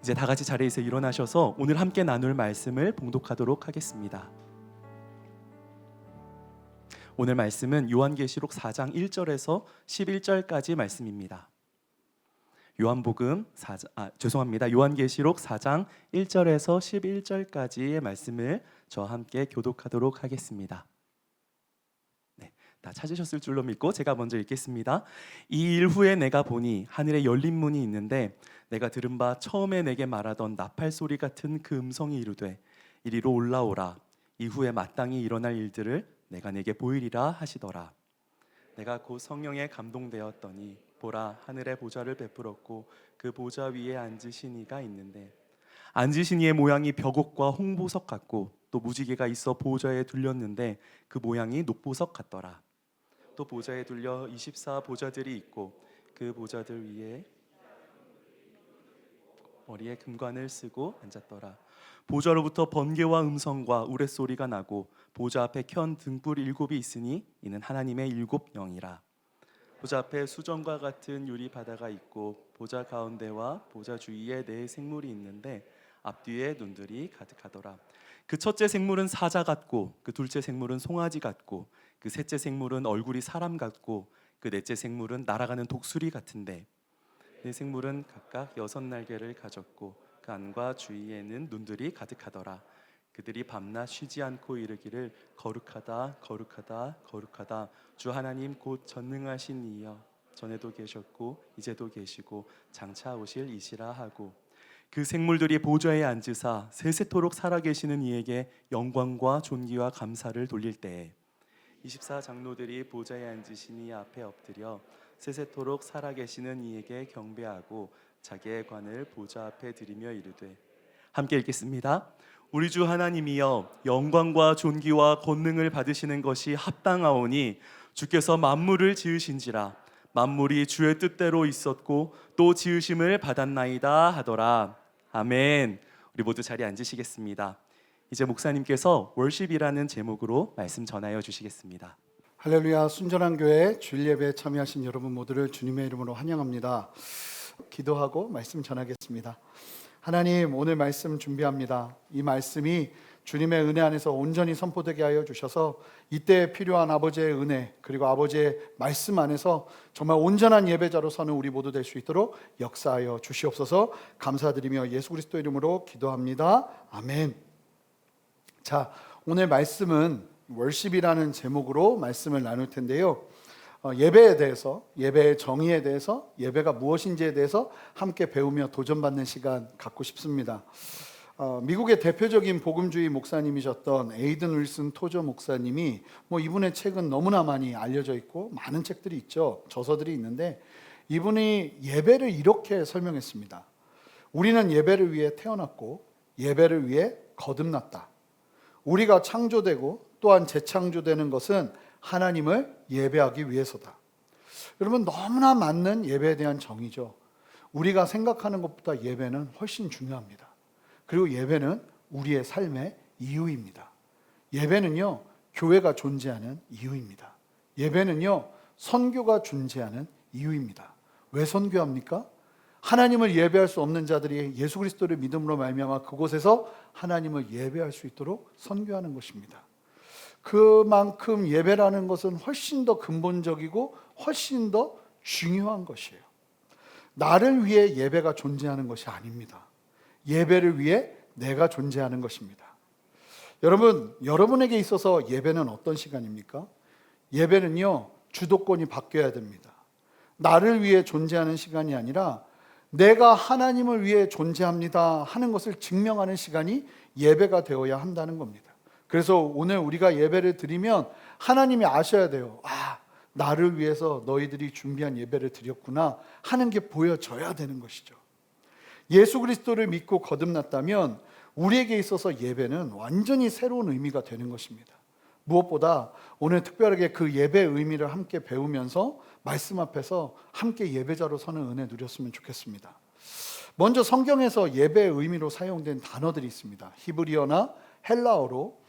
이제 다 같이 자리에서 일어나셔서 오늘 함께 나눌 말씀을 봉독하도록 하겠습니다. 오늘 말씀은 요한계시록 4장 1절에서 11절까지 말씀입니다. 요한계시록 4장 1절에서 11절까지의 말씀을 저와 함께 교독하도록 하겠습니다. 다 찾으셨을 줄로 믿고 제가 먼저 읽겠습니다. 이 일 후에 내가 보니 하늘에 열린 문이 있는데 내가 들은 바 처음에 내게 말하던 나팔 소리 같은 그 음성이 이르되 이리로 올라오라. 이후에 마땅히 일어날 일들을 내가 내게 보이리라 하시더라. 내가 곧 성령에 감동되었더니 보라, 하늘에 보좌를 베풀었고 그 보좌 위에 앉으신 이가 있는데 앉으신 이의 모양이 벽옥과 홍보석 같고 또 무지개가 있어 보좌에 둘렸는데 그 모양이 녹보석 같더라. 또 보좌에 둘려 24 보좌들이 있고 그 보좌들 위에 머리에 금관을 쓰고 앉았더라. 보좌로부터 번개와 음성과 우레소리가 나고 보좌 앞에 켠 등불 7이 있으니 이는 하나님의 7 영이라. 보좌 앞에 수정과 같은 유리 바다가 있고 보좌 가운데와 보좌 주위에 네 생물이 있는데 앞뒤에 눈들이 가득하더라. 그 첫째 생물은 사자 같고 그 둘째 생물은 송아지 같고 그 셋째 생물은 얼굴이 사람 같고 그 넷째 생물은 날아가는 독수리 같은데 네 생물은 각각 6날개를 가졌고 그 안과 주위에는 눈들이 가득하더라. 그들이 밤낮 쉬지 않고 이르기를 거룩하다 거룩하다 거룩하다 주 하나님 곧 전능하신 이여 전에도 계셨고 이제도 계시고 장차 오실 이시라 하고 그 생물들이 보좌에 앉으사 세세토록 살아계시는 이에게 영광과 존귀와 감사를 돌릴 때에 24 장로들이 보좌에 앉으신 이 앞에 엎드려 세세토록 살아계시는 이에게 경배하고 자기의 관을 보좌 앞에 드리며 이르되 함께 읽겠습니다. 우리 주 하나님이여 영광과 존귀와 권능을 받으시는 것이 합당하오니 주께서 만물을 지으신지라 만물이 주의 뜻대로 있었고 또 지으심을 받았나이다 하더라. 아멘. 우리 모두 자리에 앉으시겠습니다. 이제 목사님께서 월십이라는 제목으로 말씀 전하여 주시겠습니다. 할렐루야. 순전한 교회 주일 예배에 참여하신 여러분 모두를 주님의 이름으로 환영합니다. 기도하고 말씀 전하겠습니다. 하나님, 오늘 말씀 준비합니다. 이 말씀이 주님의 은혜 안에서 온전히 선포되게 하여 주셔서 이때 필요한 아버지의 은혜 그리고 아버지의 말씀 안에서 정말 온전한 예배자로 서는 우리 모두 될 수 있도록 역사하여 주시옵소서. 감사드리며 예수 그리스도 이름으로 기도합니다. 아멘. 자, 오늘 말씀은 월십이라는 제목으로 말씀을 나눌 텐데요. 예배에 대해서, 예배의 정의에 대해서, 예배가 무엇인지에 대해서 함께 배우며 도전받는 시간 갖고 싶습니다. 미국의 대표적인 복음주의 목사님이셨던 에이든 윌슨 토저 목사님이 이분의 책은 너무나 많이 알려져 있고 많은 책들이 있죠. 저서들이 있는데 이분이 예배를 이렇게 설명했습니다. 우리는 예배를 위해 태어났고 예배를 위해 거듭났다. 우리가 창조되고 또한 재창조되는 것은 하나님을 예배하기 위해서다. 여러분, 너무나 맞는 예배에 대한 정의죠. 우리가 생각하는 것보다 예배는 훨씬 중요합니다. 그리고 예배는 우리의 삶의 이유입니다. 예배는요, 교회가 존재하는 이유입니다. 예배는요, 선교가 존재하는 이유입니다. 왜 선교합니까? 하나님을 예배할 수 없는 자들이 예수 그리스도를 믿음으로 말미암아 그곳에서 하나님을 예배할 수 있도록 선교하는 것입니다. 그만큼 예배라는 것은 훨씬 더 근본적이고 훨씬 더 중요한 것이에요. 나를 위해 예배가 존재하는 것이 아닙니다. 예배를 위해 내가 존재하는 것입니다. 여러분, 여러분에게 있어서 예배는 어떤 시간입니까? 예배는요, 주도권이 바뀌어야 됩니다. 나를 위해 존재하는 시간이 아니라 내가 하나님을 위해 존재합니다 하는 것을 증명하는 시간이 예배가 되어야 한다는 겁니다. 그래서 오늘 우리가 예배를 드리면 하나님이 아셔야 돼요. 나를 위해서 너희들이 준비한 예배를 드렸구나 하는 게 보여져야 되는 것이죠. 예수 그리스도를 믿고 거듭났다면 우리에게 있어서 예배는 완전히 새로운 의미가 되는 것입니다. 무엇보다 오늘 특별하게 그 예배의 의미를 함께 배우면서 말씀 앞에서 함께 예배자로 서는 은혜 누렸으면 좋겠습니다. 먼저 성경에서 예배의 의미로 사용된 단어들이 있습니다. 히브리어나 헬라어로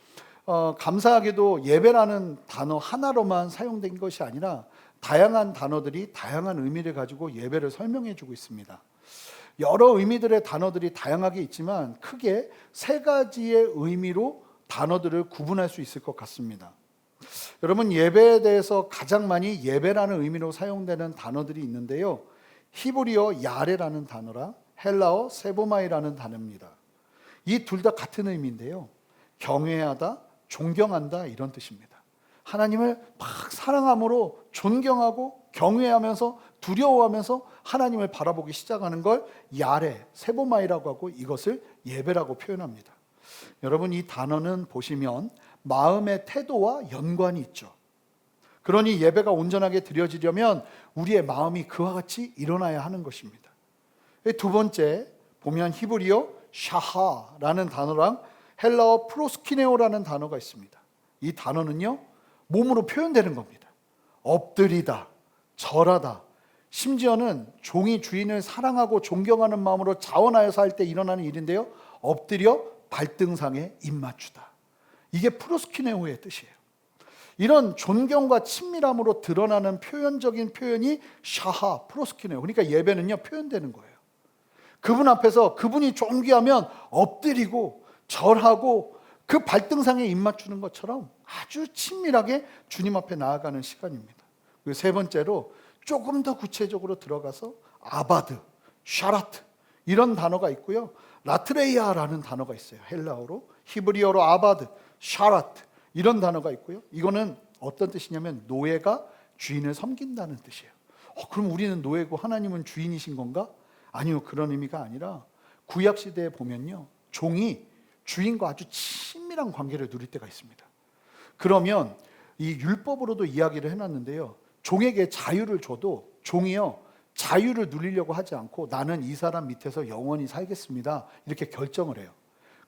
감사하게도 예배라는 단어 하나로만 사용된 것이 아니라 다양한 단어들이 다양한 의미를 가지고 예배를 설명해 주고 있습니다. 여러 의미들의 단어들이 다양하게 있지만 크게 세 가지의 의미로 단어들을 구분할 수 있을 것 같습니다. 여러분, 예배에 대해서 가장 많이 예배라는 의미로 사용되는 단어들이 있는데요. 히브리어 야레라는 단어랑 헬라어 세보마이라는 단어입니다. 이 둘 다 같은 의미인데요. 경외하다, 존경한다 이런 뜻입니다. 하나님을 막 사랑함으로 존경하고 경외하면서 두려워하면서 하나님을 바라보기 시작하는 걸 야레, 세보마이라고 하고 이것을 예배라고 표현합니다. 여러분, 이 단어는 보시면 마음의 태도와 연관이 있죠. 그러니 예배가 온전하게 드려지려면 우리의 마음이 그와 같이 일어나야 하는 것입니다. 두 번째 보면 히브리어 샤하라는 단어랑 헬라어 프로스키네오라는 단어가 있습니다. 이 단어는요, 몸으로 표현되는 겁니다. 엎드리다, 절하다, 심지어는 종이 주인을 사랑하고 존경하는 마음으로 자원하여서 할 때 일어나는 일인데요. 엎드려 발등상에 입맞추다. 이게 프로스키네오의 뜻이에요. 이런 존경과 친밀함으로 드러나는 표현적인 표현이 샤하, 프로스키네오. 그러니까 예배는요, 표현되는 거예요. 그분 앞에서 그분이 존귀하면 엎드리고 절하고 그 발등상에 입맞추는 것처럼 아주 친밀하게 주님 앞에 나아가는 시간입니다. 그리고 세 번째로 조금 더 구체적으로 들어가서 아바드, 샤라트 이런 단어가 있고요. 라트레이아라는 단어가 있어요. 헬라어로. 히브리어로 아바드, 샤라트 이런 단어가 있고요. 이거는 어떤 뜻이냐면 노예가 주인을 섬긴다는 뜻이에요. 그럼 우리는 노예고 하나님은 주인이신 건가? 아니요, 그런 의미가 아니라 구약 시대에 보면요, 종이 주인과 아주 친밀한 관계를 누릴 때가 있습니다. 그러면 이 율법으로도 이야기를 해놨는데요, 종에게 자유를 줘도 종이요 자유를 누리려고 하지 않고 나는 이 사람 밑에서 영원히 살겠습니다 이렇게 결정을 해요.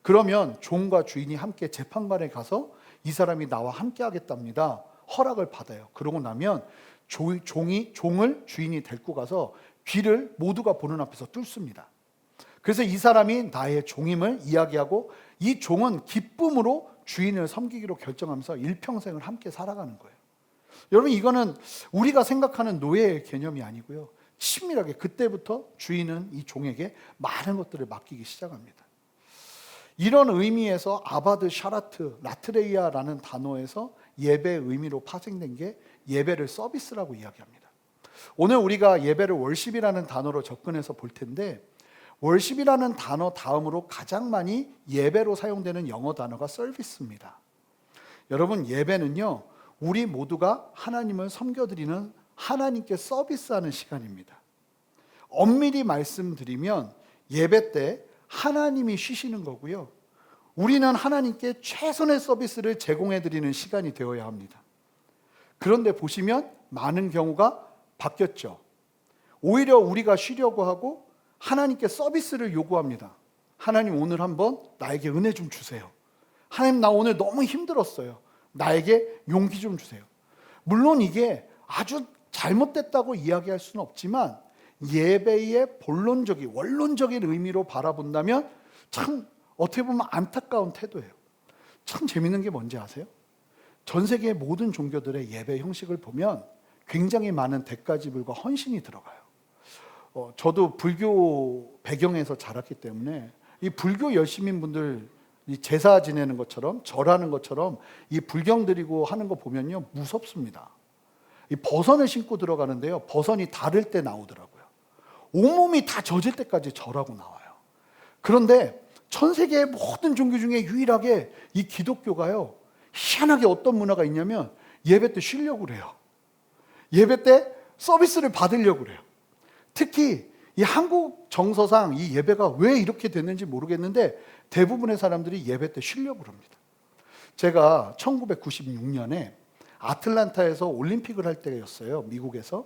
그러면 종과 주인이 함께 재판관에 가서 이 사람이 나와 함께 하겠답니다 허락을 받아요. 그러고 나면 종을 주인이 데리고 가서 귀를 모두가 보는 앞에서 뚫습니다. 그래서 이 사람이 나의 종임을 이야기하고 이 종은 기쁨으로 주인을 섬기기로 결정하면서 일평생을 함께 살아가는 거예요. 여러분, 이거는 우리가 생각하는 노예의 개념이 아니고요, 친밀하게 그때부터 주인은 이 종에게 많은 것들을 맡기기 시작합니다. 이런 의미에서 아바드, 샤라트, 라트레이아라는 단어에서 예배의 의미로 파생된 게 예배를 서비스라고 이야기합니다. 오늘 우리가 예배를 월십이라는 단어로 접근해서 볼 텐데, 월십이라는 단어 다음으로 가장 많이 예배로 사용되는 영어 단어가 서비스입니다. 여러분, 예배는요, 우리 모두가 하나님을 섬겨드리는 하나님께 서비스하는 시간입니다. 엄밀히 말씀드리면 예배 때 하나님이 쉬시는 거고요, 우리는 하나님께 최선의 서비스를 제공해드리는 시간이 되어야 합니다. 그런데 보시면 많은 경우가 바뀌었죠. 오히려 우리가 쉬려고 하고 하나님께 서비스를 요구합니다. 하나님, 오늘 한번 나에게 은혜 좀 주세요. 하나님, 나 오늘 너무 힘들었어요. 나에게 용기 좀 주세요. 물론 이게 아주 잘못됐다고 이야기할 수는 없지만 예배의 본론적인 원론적인 의미로 바라본다면 참 어떻게 보면 안타까운 태도예요. 참 재밌는 게 뭔지 아세요? 전 세계의 모든 종교들의 예배 형식을 보면 굉장히 많은 대가지불과 헌신이 들어가요. 저도 불교 배경에서 자랐기 때문에 이 불교 열심인분들 이 제사 지내는 것처럼 절하는 것처럼 이 불경 드리고 하는 거 보면요, 무섭습니다. 이 버선을 신고 들어가는데요, 버선이 닳을 때 나오더라고요. 온몸이 다 젖을 때까지 절하고 나와요. 그런데 전 세계의 모든 종교 중에 유일하게 이 기독교가요, 희한하게 어떤 문화가 있냐면 예배 때 쉬려고 그래요. 예배 때 서비스를 받으려고 그래요. 특히 이 한국 정서상 이 예배가 왜 이렇게 됐는지 모르겠는데 대부분의 사람들이 예배 때 쉬려고 합니다. 제가 1996년에 아틀란타에서 올림픽을 할 때였어요, 미국에서.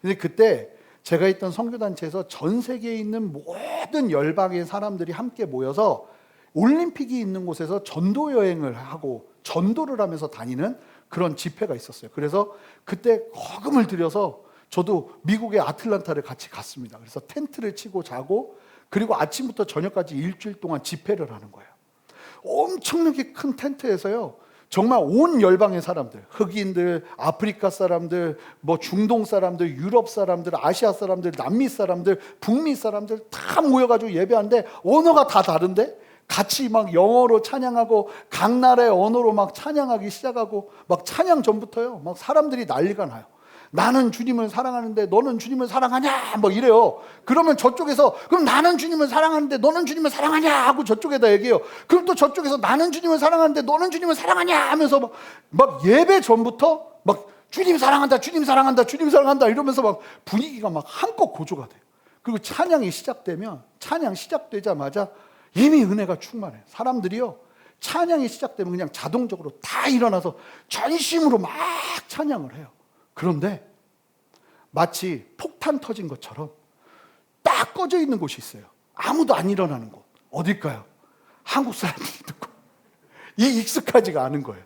근데 그때 제가 있던 선교단체에서 전 세계에 있는 모든 열방의 사람들이 함께 모여서 올림픽이 있는 곳에서 전도 여행을 하고 전도를 하면서 다니는 그런 집회가 있었어요. 그래서 그때 거금을 들여서 저도 미국의 아틀란타를 같이 갔습니다. 그래서 텐트를 치고 자고 그리고 아침부터 저녁까지 일주일 동안 집회를 하는 거예요. 엄청나게 큰 텐트에서요, 정말 온 열방의 사람들, 흑인들, 아프리카 사람들, 뭐 중동 사람들, 유럽 사람들, 아시아 사람들, 남미 사람들, 북미 사람들 다 모여가지고 예배하는데 언어가 다 다른데 같이 막 영어로 찬양하고 각 나라의 언어로 막 찬양하기 시작하고 막 찬양 전부터요. 막 사람들이 난리가 나요. 나는 주님을 사랑하는데 너는 주님을 사랑하냐? 뭐 이래요. 그러면 저쪽에서 그럼 나는 주님을 사랑하는데 너는 주님을 사랑하냐? 하고 저쪽에다 얘기해요. 그럼 또 저쪽에서 나는 주님을 사랑하는데 너는 주님을 사랑하냐? 하면서 막 예배 전부터 막 주님 사랑한다, 주님 사랑한다, 주님 사랑한다 이러면서 막 분위기가 막 한껏 고조가 돼요. 그리고 찬양이 시작되면 찬양 시작되자마자 이미 은혜가 충만해요. 사람들이요. 찬양이 시작되면 그냥 자동적으로 다 일어나서 전심으로 막 찬양을 해요. 그런데 마치 폭탄 터진 것처럼 딱 꺼져 있는 곳이 있어요. 아무도 안 일어나는 곳. 어딜까요? 한국 사람들이 듣고 이 익숙하지가 않은 거예요.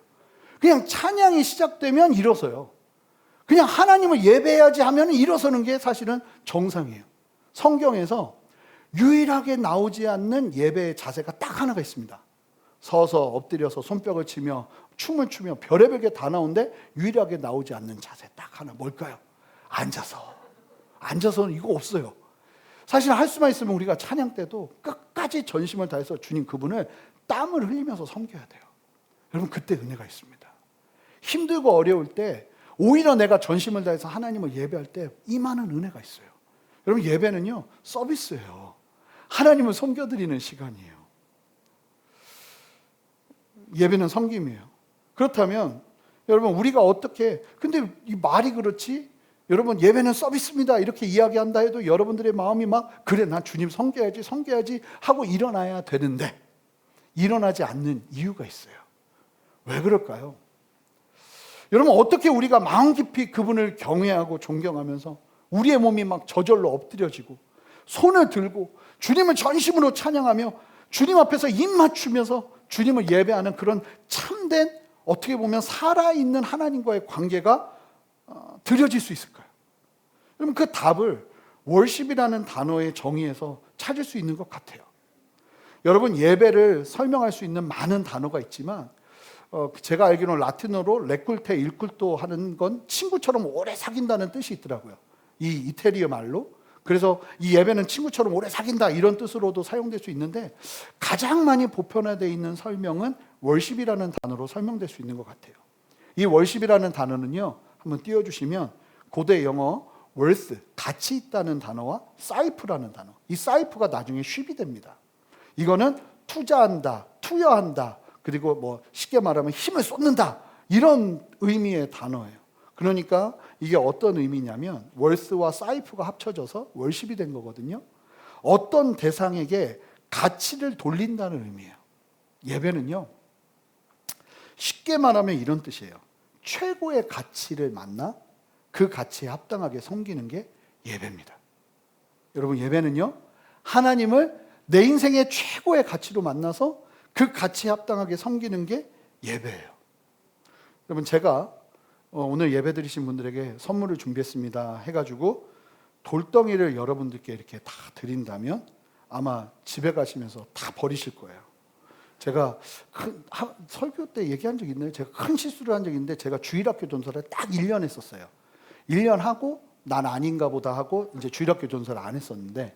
그냥 찬양이 시작되면 일어서요. 그냥 하나님을 예배해야지 하면 일어서는 게 사실은 정상이에요. 성경에서 유일하게 나오지 않는 예배의 자세가 딱 하나가 있습니다. 서서 엎드려서 손뼉을 치며 춤을 추며 별의별 게 다 나오는데 유일하게 나오지 않는 자세 딱 하나 뭘까요? 앉아서는 이거 없어요. 사실 할 수만 있으면 우리가 찬양 때도 끝까지 전심을 다해서 주님 그분을 땀을 흘리면서 섬겨야 돼요. 여러분 그때 은혜가 있습니다. 힘들고 어려울 때 오히려 내가 전심을 다해서 하나님을 예배할 때 임하는 은혜가 있어요. 여러분 예배는요 서비스예요. 하나님을 섬겨드리는 시간이에요. 예배는 섬김이에요. 그렇다면 여러분 우리가 어떻게 근데 이 말이 그렇지 여러분 예배는 서비스입니다 이렇게 이야기한다 해도 여러분들의 마음이 막 그래 난 주님 섬겨야지 하고 일어나야 되는데 일어나지 않는 이유가 있어요. 왜 그럴까요? 여러분 어떻게 우리가 마음 깊이 그분을 경외하고 존경하면서 우리의 몸이 막 저절로 엎드려지고 손을 들고 주님을 전심으로 찬양하며 주님 앞에서 입 맞추면서 주님을 예배하는 그런 참된 어떻게 보면 살아있는 하나님과의 관계가 드려질 수 있을까요? 그럼 그 답을 월십이라는 단어의 정의에서 찾을 수 있는 것 같아요. 여러분 예배를 설명할 수 있는 많은 단어가 있지만 제가 알기로는 라틴어로 레쿨테 일쿨토 하는 건 친구처럼 오래 사귄다는 뜻이 있더라고요. 이 이태리어 말로. 그래서 이 예배는 친구처럼 오래 사귄다 이런 뜻으로도 사용될 수 있는데 가장 많이 보편화되어 있는 설명은 월십이라는 단어로 설명될 수 있는 것 같아요. 이 월십이라는 단어는요. 한번 띄워주시면 고대 영어 worth, 가치 있다는 단어와 사이프라는 단어. 이 사이프가 나중에 쉽이 됩니다. 이거는 투자한다, 투여한다, 그리고 뭐 쉽게 말하면 힘을 쏟는다 이런 의미의 단어예요. 그러니까 이게 어떤 의미냐면 월스와 사이프가 합쳐져서 월십이 된 거거든요. 어떤 대상에게 가치를 돌린다는 의미예요. 예배는요. 쉽게 말하면 이런 뜻이에요. 최고의 가치를 만나 그 가치에 합당하게 섬기는 게 예배입니다. 여러분 예배는요. 하나님을 내 인생의 최고의 가치로 만나서 그 가치에 합당하게 섬기는 게 예배예요. 여러분 제가 오늘 예배 드리신 분들에게 선물을 준비했습니다 해가지고 돌덩이를 여러분들께 이렇게 다 드린다면 아마 집에 가시면서 다 버리실 거예요. 제가 설교 때 얘기한 적 있나요? 제가 큰 실수를 한 적이 있는데 제가 주일학교 전설을 딱 1년 했었어요. 1년 하고 난 아닌가 보다 하고 이제 주일학교 전설을 안 했었는데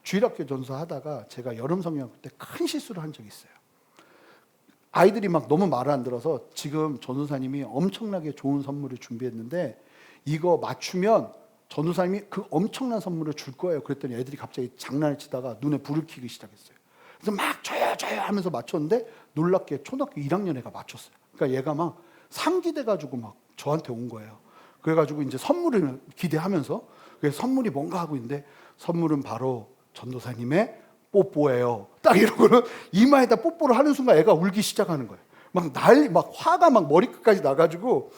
주일학교 전설 하다가 제가 여름 성경학교 때 큰 실수를 한 적이 있어요. 아이들이 막 너무 말을 안 들어서 지금 전도사님이 엄청나게 좋은 선물을 준비했는데 이거 맞추면 전도사님이 그 엄청난 선물을 줄 거예요. 그랬더니 애들이 갑자기 장난을 치다가 눈에 불을 켜기 시작했어요. 그래서 막 저요 하면서 맞췄는데 놀랍게 초등학교 1학년 애가 맞췄어요. 그러니까 얘가 막 상기돼가지고 막 저한테 온 거예요. 그래가지고 이제 선물을 기대하면서 그래서 선물이 뭔가 하고 있는데 선물은 바로 전도사님의 뽀뽀예요. 딱 이러고는 이마에다 뽀뽀를 하는 순간 애가 울기 시작하는 거예요. 막 화가 막 머리끝까지 나가지고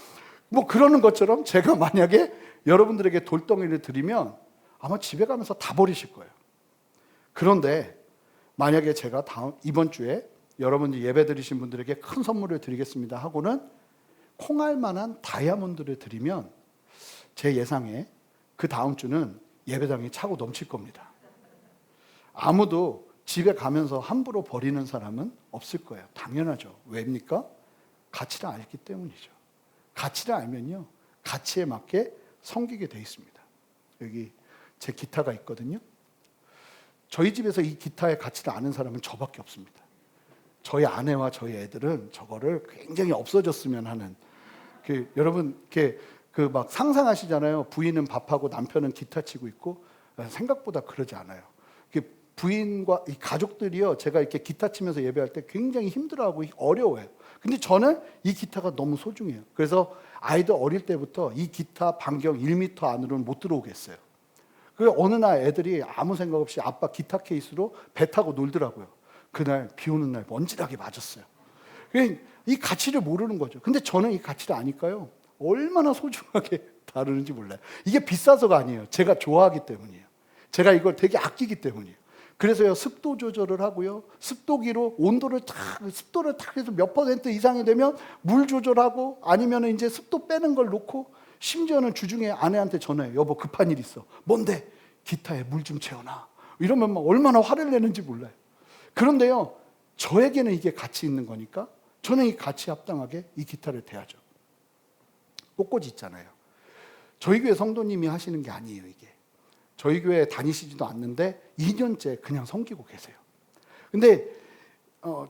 뭐 그러는 것처럼 제가 만약에 여러분들에게 돌덩이를 드리면 아마 집에 가면서 다 버리실 거예요. 그런데 만약에 제가 이번 주에 여러분들 예배 드리신 분들에게 큰 선물을 드리겠습니다 하고는 콩알만한 다이아몬드를 드리면 제 예상에 그 다음 주는 예배당이 차고 넘칠 겁니다. 아무도 집에 가면서 함부로 버리는 사람은 없을 거예요. 당연하죠. 왜입니까? 가치를 알기 때문이죠. 가치를 알면요, 가치에 맞게 섬기게 돼 있습니다. 여기 제 기타가 있거든요. 저희 집에서 이 기타의 가치를 아는 사람은 저밖에 없습니다. 저희 아내와 저희 애들은 저거를 굉장히 없어졌으면 하는, 여러분 막 상상하시잖아요. 부인은 밥하고 남편은 기타 치고 있고. 생각보다 그러지 않아요. 부인과 이 가족들이요, 제가 이렇게 기타 치면서 예배할 때 굉장히 힘들어하고 어려워요. 근데 저는 이 기타가 너무 소중해요. 그래서 아이들 어릴 때부터 이 기타 반경 1m 안으로는 못 들어오겠어요. 그래서 어느 날 애들이 아무 생각 없이 아빠 기타 케이스로 배 타고 놀더라고요. 그날 비 오는 날 먼지나게 맞았어요. 이 가치를 모르는 거죠. 근데 저는 이 가치를 아니까요, 얼마나 소중하게 다루는지 몰라요. 이게 비싸서가 아니에요. 제가 좋아하기 때문이에요. 제가 이걸 되게 아끼기 때문이에요. 그래서요, 습도 조절을 하고요, 습도기로 습도를 탁 해서 몇 % 이상이 되면 물 조절하고, 아니면 이제 습도 빼는 걸 놓고, 심지어는 주중에 아내한테 전화해요. 여보, 급한 일 있어. 뭔데? 기타에 물 좀 채워놔. 이러면 막 얼마나 화를 내는지 몰라요. 그런데요, 저에게는 이게 가치 있는 거니까 저는 이 가치에 합당하게 이 기타를 대하죠. 꽃꽂이 있잖아요. 저희 교회 성도님이 하시는 게 아니에요, 이게. 저희 교회에 다니시지도 않는데 2년째 그냥 섬기고 계세요. 근데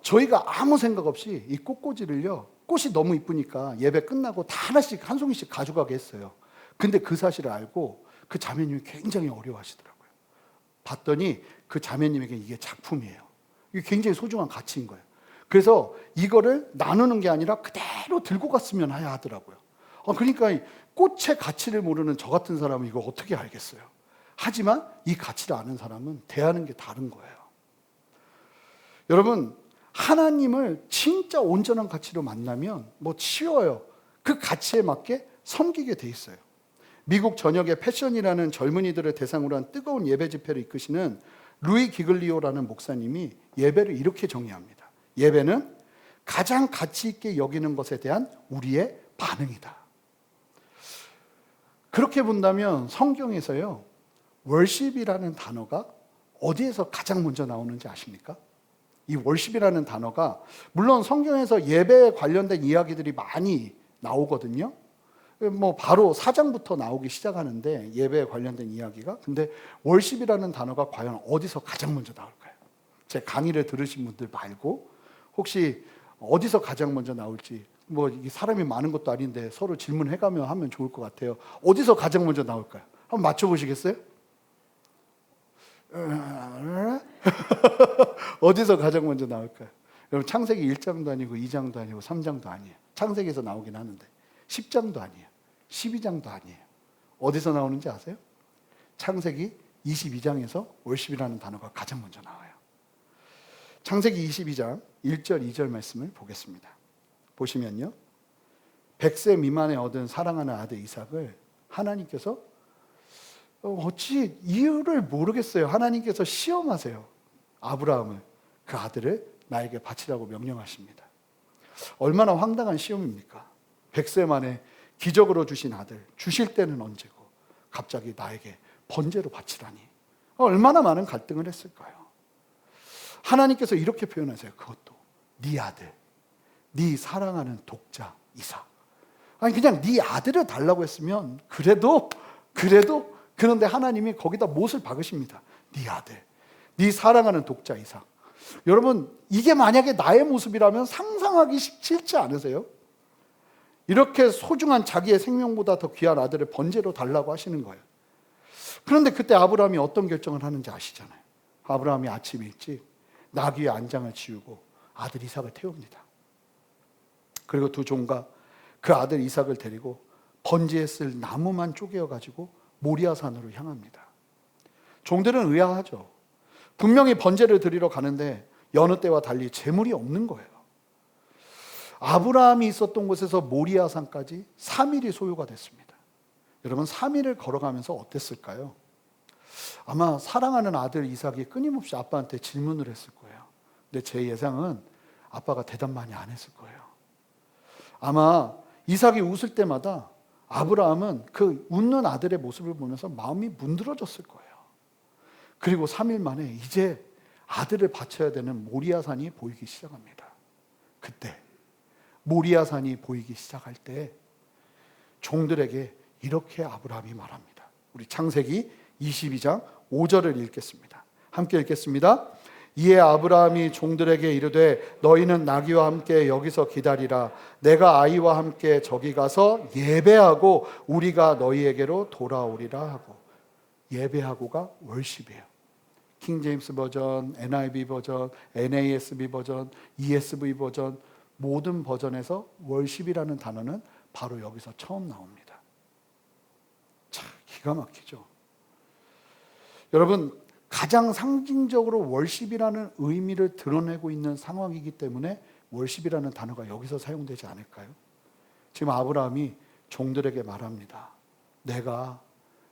저희가 아무 생각 없이 이 꽃꽂이를요, 꽃이 너무 이쁘니까 예배 끝나고 다 하나씩, 한 송이씩 가져가게 했어요. 근데 그 사실을 알고 그 자매님이 굉장히 어려워하시더라고요. 봤더니 그 자매님에게 이게 작품이에요. 이게 굉장히 소중한 가치인 거예요. 그래서 이거를 나누는 게 아니라 그대로 들고 갔으면 해야 하더라고요. 그러니까 꽃의 가치를 모르는 저 같은 사람은 이거 어떻게 알겠어요? 하지만 이 가치를 아는 사람은 대하는 게 다른 거예요. 여러분, 하나님을 진짜 온전한 가치로 만나면 쉬워요. 그 가치에 맞게 섬기게 돼 있어요. 미국 전역의 패션이라는 젊은이들을 대상으로 한 뜨거운 예배 집회를 이끄시는 루이 기글리오라는 목사님이 예배를 이렇게 정의합니다. 예배는 가장 가치 있게 여기는 것에 대한 우리의 반응이다. 그렇게 본다면 성경에서요, 월십이라는 단어가 어디에서 가장 먼저 나오는지 아십니까? 이 월십이라는 단어가, 물론 성경에서 예배에 관련된 이야기들이 많이 나오거든요. 바로 4장부터 나오기 시작하는데, 예배에 관련된 이야기가. 근데 월십이라는 단어가 과연 어디서 가장 먼저 나올까요? 제 강의를 들으신 분들 말고 혹시 어디서 가장 먼저 나올지, 이 사람이 많은 것도 아닌데 서로 질문해가며 하면 좋을 것 같아요. 어디서 가장 먼저 나올까요? 한번 맞춰보시겠어요? 어디서 가장 먼저 나올까요? 여러분, 창세기 1장도 아니고 2장도 아니고 3장도 아니에요. 창세기에서 나오긴 하는데 10장도 아니에요. 12장도 아니에요. 어디서 나오는지 아세요? 창세기 22장에서 월십이라는 단어가 가장 먼저 나와요. 창세기 22장 1절 2절 말씀을 보겠습니다. 보시면요, 100세 미만에 얻은 사랑하는 아들 이삭을 하나님께서 어찌 이유를 모르겠어요. 하나님께서 시험하세요. 아브라함을, 그 아들을 나에게 바치라고 명령하십니다. 얼마나 황당한 시험입니까? 100세 만에 기적으로 주신 아들, 주실 때는 언제고 갑자기 나에게 번제로 바치라니. 얼마나 많은 갈등을 했을까요? 하나님께서 이렇게 표현하세요. 그것도 네 아들, 네 사랑하는 독자 이삭. 아니, 그냥 네 아들을 달라고 했으면 그래도 그런데 하나님이 거기다 못을 박으십니다. 네 아들, 네 사랑하는 독자 이삭. 여러분, 이게 만약에 나의 모습이라면 상상하기 싫지 않으세요? 이렇게 소중한 자기의 생명보다 더 귀한 아들을 번제로 달라고 하시는 거예요. 그런데 그때 아브라함이 어떤 결정을 하는지 아시잖아요. 아브라함이 아침 일찍 나귀의 안장을 지우고 아들 이삭을 태웁니다. 그리고 두 종과 그 아들 이삭을 데리고 번제에 쓸 나무만 쪼개어가지고 모리아산으로 향합니다. 종들은 의아하죠. 분명히 번제를 드리러 가는데 여느 때와 달리 재물이 없는 거예요. 아브라함이 있었던 곳에서 모리아산까지 3일이 소요가 됐습니다. 여러분, 3일을 걸어가면서 어땠을까요? 아마 사랑하는 아들 이삭이 끊임없이 아빠한테 질문을 했을 거예요. 근데 제 예상은 아빠가 대답 많이 안 했을 거예요. 아마 이삭이 웃을 때마다 아브라함은 그 웃는 아들의 모습을 보면서 마음이 문드러졌을 거예요. 그리고 3일 만에 이제 아들을 바쳐야 되는 모리아산이 보이기 시작합니다. 그때 모리아산이 보이기 시작할 때 종들에게 이렇게 아브라함이 말합니다. 우리 창세기 22장 5절을 읽겠습니다. 함께 읽겠습니다. 이에 아브라함이 종들에게 이르되 너희는 나귀와 함께 여기서 기다리라. 내가 아이와 함께 저기 가서 예배하고 우리가 너희에게로 돌아오리라 하고. 예배하고가 월십이에요. 킹제임스 버전, NIV 버전, NASB 버전, ESV 버전 모든 버전에서 월십이라는 단어는 바로 여기서 처음 나옵니다. 참 기가 막히죠. 여러분, 가장 상징적으로 월십이라는 의미를 드러내고 있는 상황이기 때문에 월십이라는 단어가 여기서 사용되지 않을까요? 지금 아브라함이 종들에게 말합니다. 내가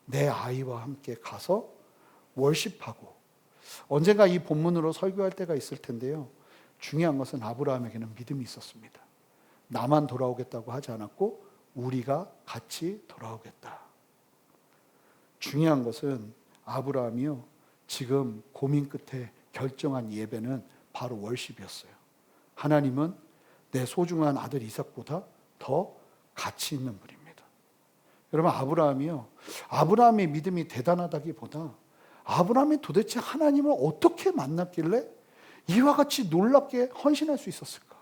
내 아이와 함께 가서 월십하고, 언젠가 이 본문으로 설교할 때가 있을 텐데요. 중요한 것은 아브라함에게는 믿음이 있었습니다. 나만 돌아오겠다고 하지 않았고 우리가 같이 돌아오겠다. 중요한 것은 아브라함이요, 지금 고민 끝에 결정한 예배는 바로 월십이었어요. 하나님은 내 소중한 아들 이삭보다 더 가치 있는 분입니다. 여러분, 아브라함의 믿음이 대단하다기보다 아브라함이 도대체 하나님을 어떻게 만났길래 이와 같이 놀랍게 헌신할 수 있었을까?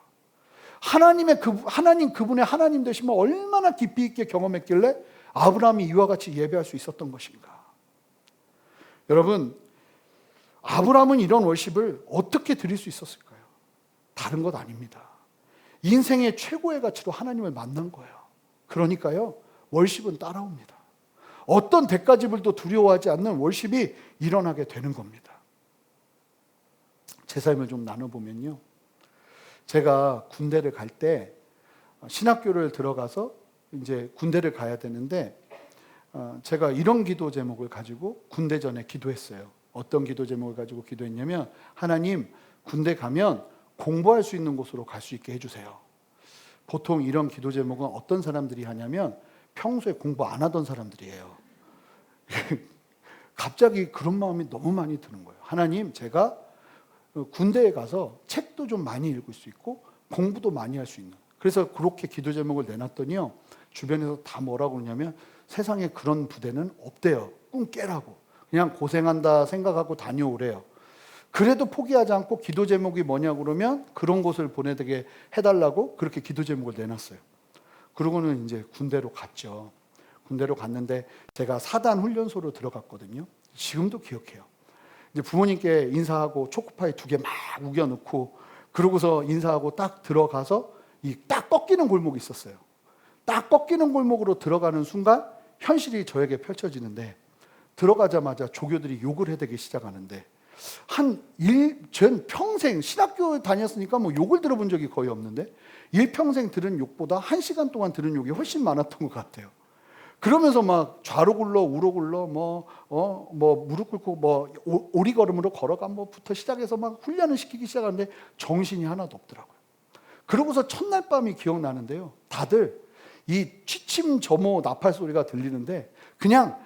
하나님 그분의 하나님 되심을 얼마나 깊이 있게 경험했길래 아브라함이 이와 같이 예배할 수 있었던 것인가? 여러분, 아브라함은 이런 월십을 어떻게 드릴 수 있었을까요? 다른 것 아닙니다. 인생의 최고의 가치로 하나님을 만난 거예요. 그러니까요, 월십은 따라옵니다. 어떤 대가지불도 두려워하지 않는 월십이 일어나게 되는 겁니다. 제 삶을 좀 나눠보면요, 제가 군대를 갈 때 신학교를 들어가서 이제 군대를 가야 되는데 제가 이런 기도 제목을 가지고 군대 전에 기도했어요. 어떤 기도 제목을 가지고 기도했냐면, 하나님, 군대 가면 공부할 수 있는 곳으로 갈 수 있게 해주세요. 보통 이런 기도 제목은 어떤 사람들이 하냐면 평소에 공부 안 하던 사람들이에요. 갑자기 그런 마음이 너무 많이 드는 거예요. 하나님, 제가 군대에 가서 책도 좀 많이 읽을 수 있고 공부도 많이 할 수 있는, 그래서 그렇게 기도 제목을 내놨더니요, 주변에서 다 뭐라고 그러냐면 세상에 그런 부대는 없대요. 꿈 깨라고. 그냥 고생한다 생각하고 다녀오래요. 그래도 포기하지 않고 기도 제목이 뭐냐고 그러면 그런 곳을 보내게 해달라고 그렇게 기도 제목을 내놨어요. 그러고는 이제 군대로 갔죠. 군대로 갔는데 제가 사단 훈련소로 들어갔거든요. 지금도 기억해요. 이제 부모님께 인사하고 초코파이 2개 막 우겨놓고, 그러고서 인사하고 딱 들어가서 이 딱 꺾이는 골목이 있었어요. 딱 꺾이는 골목으로 들어가는 순간 현실이 저에게 펼쳐지는데, 들어가자마자 조교들이 욕을 해대기 시작하는데, 전 평생 신학교 다녔으니까 뭐 욕을 들어본 적이 거의 없는데 일평생 들은 욕보다 1시간 동안 들은 욕이 훨씬 많았던 것 같아요. 그러면서 막 좌로 굴러 우로 굴러 무릎 꿇고 오리걸음으로 걸어간 부터 시작해서 막 훈련을 시키기 시작하는데 정신이 하나도 없더라고요. 그러고서 첫날 밤이 기억나는데요, 다들 이 취침 점호 나팔 소리가 들리는데 그냥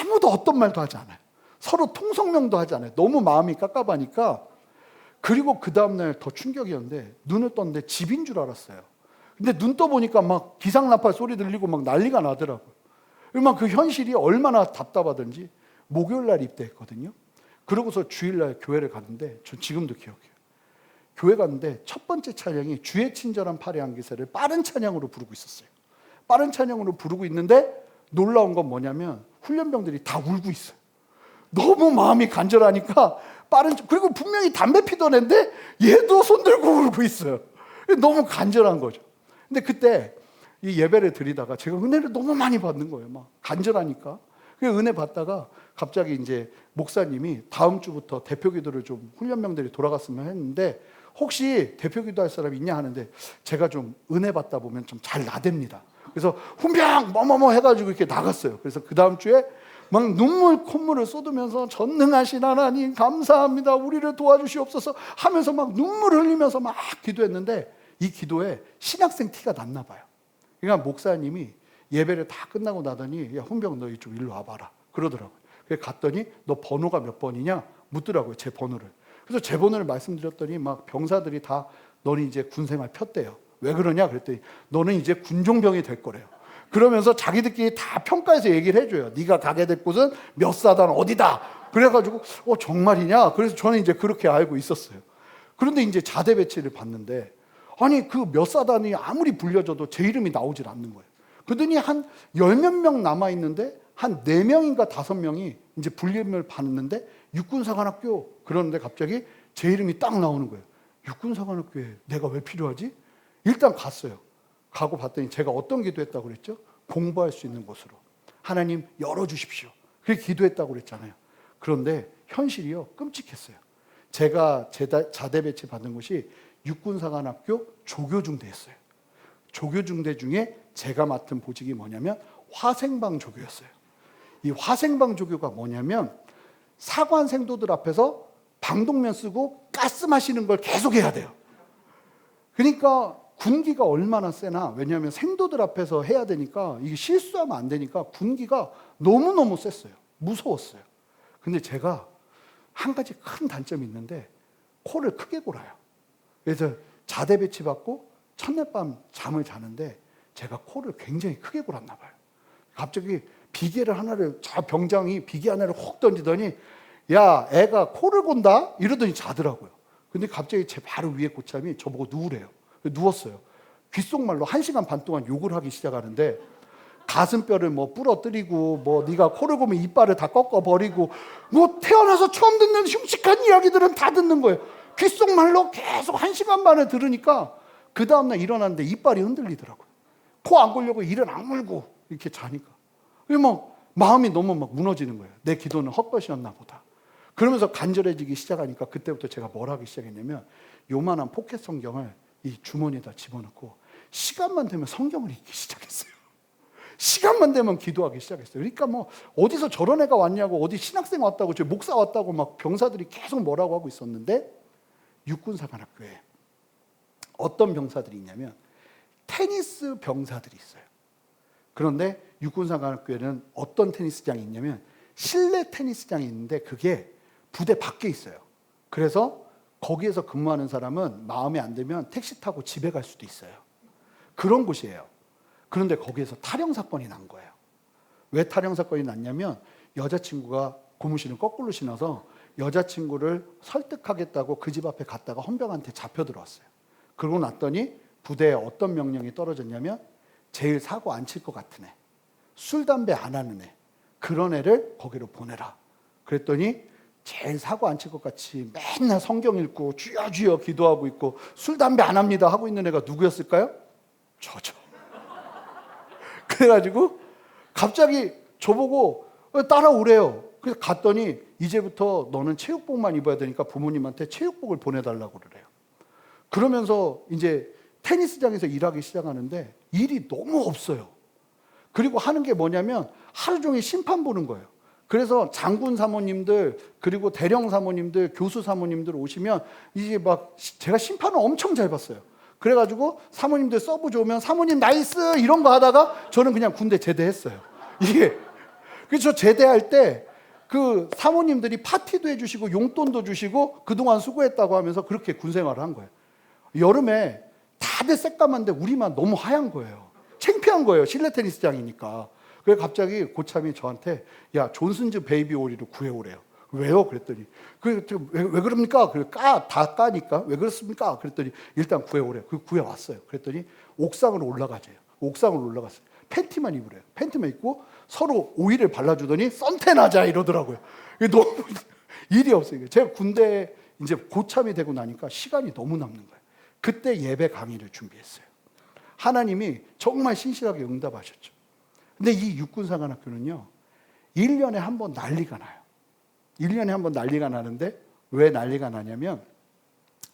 아무도 어떤 말도 하지 않아요. 서로 통성명도 하지 않아요. 너무 마음이 깝깝하니까. 그리고 그 다음날 더 충격이었는데, 눈을 떴는데 집인 줄 알았어요. 근데 눈 떠보니까 막 기상나팔 소리 들리고 막 난리가 나더라고요. 막 그 현실이 얼마나 답답하든지. 목요일날 입대했거든요. 그러고서 주일날 교회를 갔는데, 저 지금도 기억해요. 교회 갔는데 첫 번째 찬양이 주의 친절한 팔의 안기세를 빠른 찬양으로 부르고 있었어요. 빠른 찬양으로 부르고 있는데 놀라운 건 뭐냐면 훈련병들이 다 울고 있어요. 너무 마음이 간절하니까 그리고 분명히 담배 피던 애인데 얘도 손 들고 울고 있어요. 너무 간절한 거죠. 근데 그때 이 예배를 드리다가 제가 은혜를 너무 많이 받는 거예요. 막 간절하니까. 그 은혜 받다가 갑자기 이제 목사님이 다음 주부터 대표 기도를 좀 훈련병들이 돌아갔으면 했는데 혹시 대표 기도할 사람이 있냐 하는데, 제가 좀 은혜 받다 보면 좀 잘 나댑니다. 그래서 훈병 뭐뭐뭐 해가지고 이렇게 나갔어요. 그래서 그 다음 주에 막 눈물 콧물을 쏟으면서 전능하신 하나님 감사합니다, 우리를 도와주시옵소서 하면서 막 눈물 흘리면서 막 기도했는데, 이 기도에 신학생 티가 났나 봐요. 그러니까 목사님이 예배를 다 끝나고 나더니, 야 훈병 너 이쪽 일로 와봐라 그러더라고요. 그래서 갔더니 너 번호가 몇 번이냐 묻더라고요, 제 번호를. 그래서 제 번호를 말씀드렸더니 막 병사들이 다 너는 이제 군생활 폈대요. 왜 그러냐 그랬더니 너는 이제 군종병이 될 거래요. 그러면서 자기들끼리 다 평가해서 얘기를 해줘요. 네가 가게 될 곳은 몇 사단 어디다. 그래가지고 정말이냐? 그래서 저는 이제 그렇게 알고 있었어요. 그런데 이제 자대 배치를 봤는데 아니 그 몇 사단이 아무리 불려져도 제 이름이 나오질 않는 거예요. 그러더니 한 10몇 명 남아있는데 한 4명인가 5명이 이제 불림을 받는데 육군사관학교 그러는데 갑자기 제 이름이 딱 나오는 거예요. 육군사관학교에 내가 왜 필요하지? 일단 갔어요. 가고 봤더니 제가 어떤 기도했다고 그랬죠? 공부할 수 있는 곳으로 하나님 열어주십시오. 그렇게 기도했다고 그랬잖아요. 그런데 현실이요 끔찍했어요. 제가 자대 배치 받은 곳이 육군사관학교 조교중대였어요. 조교중대 중에 제가 맡은 보직이 뭐냐면 화생방 조교였어요. 이 화생방 조교가 뭐냐면 사관 생도들 앞에서 방독면 쓰고 가스 마시는 걸 계속 해야 돼요. 그러니까 군기가 얼마나 세나, 왜냐하면 생도들 앞에서 해야 되니까 이게 실수하면 안 되니까 군기가 너무너무 셌어요. 무서웠어요. 근데 제가 한 가지 큰 단점이 있는데 코를 크게 골아요. 그래서 자대 배치 받고 첫날 밤 잠을 자는데 제가 코를 굉장히 크게 골았나 봐요. 갑자기 비계를 하나를, 저 병장이 비계 하나를 훅 던지더니 야 애가 코를 곤다? 이러더니 자더라고요. 근데 갑자기 제 바로 위에 고참이 저보고 누우래요. 누웠어요. 귓속말로 1시간 반 동안 욕을 하기 시작하는데 가슴뼈를 뭐 부러뜨리고 뭐 네가 코를 고면 이빨을 다 꺾어버리고 뭐 태어나서 처음 듣는 흉측한 이야기들은 다 듣는 거예요. 귓속말로 계속 1시간 반을 들으니까 그 다음날 일어났는데 이빨이 흔들리더라고요. 코 안 골려고 이를 악물고 이렇게 자니까 막 마음이 너무 막 무너지는 거예요. 내 기도는 헛것이었나 보다. 그러면서 간절해지기 시작하니까 그때부터 제가 뭘 하기 시작했냐면 요만한 포켓 성경을 이 주머니에다 집어넣고 시간만 되면 성경을 읽기 시작했어요. 시간만 되면 기도하기 시작했어요. 그러니까 뭐 어디서 저런 애가 왔냐고, 어디 신학생 왔다고, 저 목사 왔다고 막 병사들이 계속 뭐라고 하고 있었는데 육군사관학교에 어떤 병사들이 있냐면 테니스 병사들이 있어요. 그런데 육군사관학교에는 어떤 테니스장이 있냐면 실내 테니스장이 있는데 그게 부대 밖에 있어요. 그래서 거기에서 근무하는 사람은 마음에 안 들면 택시 타고 집에 갈 수도 있어요. 그런 곳이에요. 그런데 거기에서 탈영 사건이 난 거예요. 왜 탈영 사건이 났냐면 여자친구가 고무신을 거꾸로 신어서 여자친구를 설득하겠다고 그 집 앞에 갔다가 헌병한테 잡혀 들어왔어요. 그러고 났더니 부대에 어떤 명령이 떨어졌냐면 제일 사고 안 칠 것 같은 애, 술, 담배 안 하는 애, 그런 애를 거기로 보내라. 그랬더니 제일 사고 안 칠 것 같이 맨날 성경 읽고 주여 주여 기도하고 있고 술, 담배 안 합니다 하고 있는 애가 누구였을까요? 저죠. 그래가지고 갑자기 저보고 따라오래요. 그래서 갔더니 이제부터 너는 체육복만 입어야 되니까 부모님한테 체육복을 보내달라고 그래요. 그러면서 이제 테니스장에서 일하기 시작하는데 일이 너무 없어요. 그리고 하는 게 뭐냐면 하루 종일 심판 보는 거예요. 그래서 장군 사모님들, 그리고 대령 사모님들, 교수 사모님들 오시면 이제 막 제가 심판을 엄청 잘 봤어요. 그래가지고 사모님들 서브 좋으면 사모님 나이스 이런 거 하다가 저는 그냥 군대 제대했어요. 이게 그래서 저 제대할 때 그 사모님들이 파티도 해주시고 용돈도 주시고 그동안 수고했다고 하면서 그렇게 군 생활을 한 거예요. 여름에 다들 새까만데 우리만 너무 하얀 거예요. 창피한 거예요. 실내 테니스장이니까. 그래서 갑자기 고참이 저한테 야 존슨즈 베이비 오리를 구해오래요. 왜요? 그랬더니 왜 그럽니까? 다 까니까 왜 그렇습니까? 그랬더니 일단 구해오래요. 구해왔어요. 그랬더니 옥상으로 올라가재요. 옥상으로 올라갔어요. 팬티만 입으래요. 팬티만 입고 서로 오일을 발라주더니 썬텐하자 이러더라고요. 너무 일이 없어요. 제가 군대 이제 고참이 되고 나니까 시간이 너무 남는 거예요. 그때 예배 강의를 준비했어요. 하나님이 정말 신실하게 응답하셨죠. 근데 이 육군사관학교는요 1년에 한 번 난리가 나요. 1년에 한 번 난리가 나는데 왜 난리가 나냐면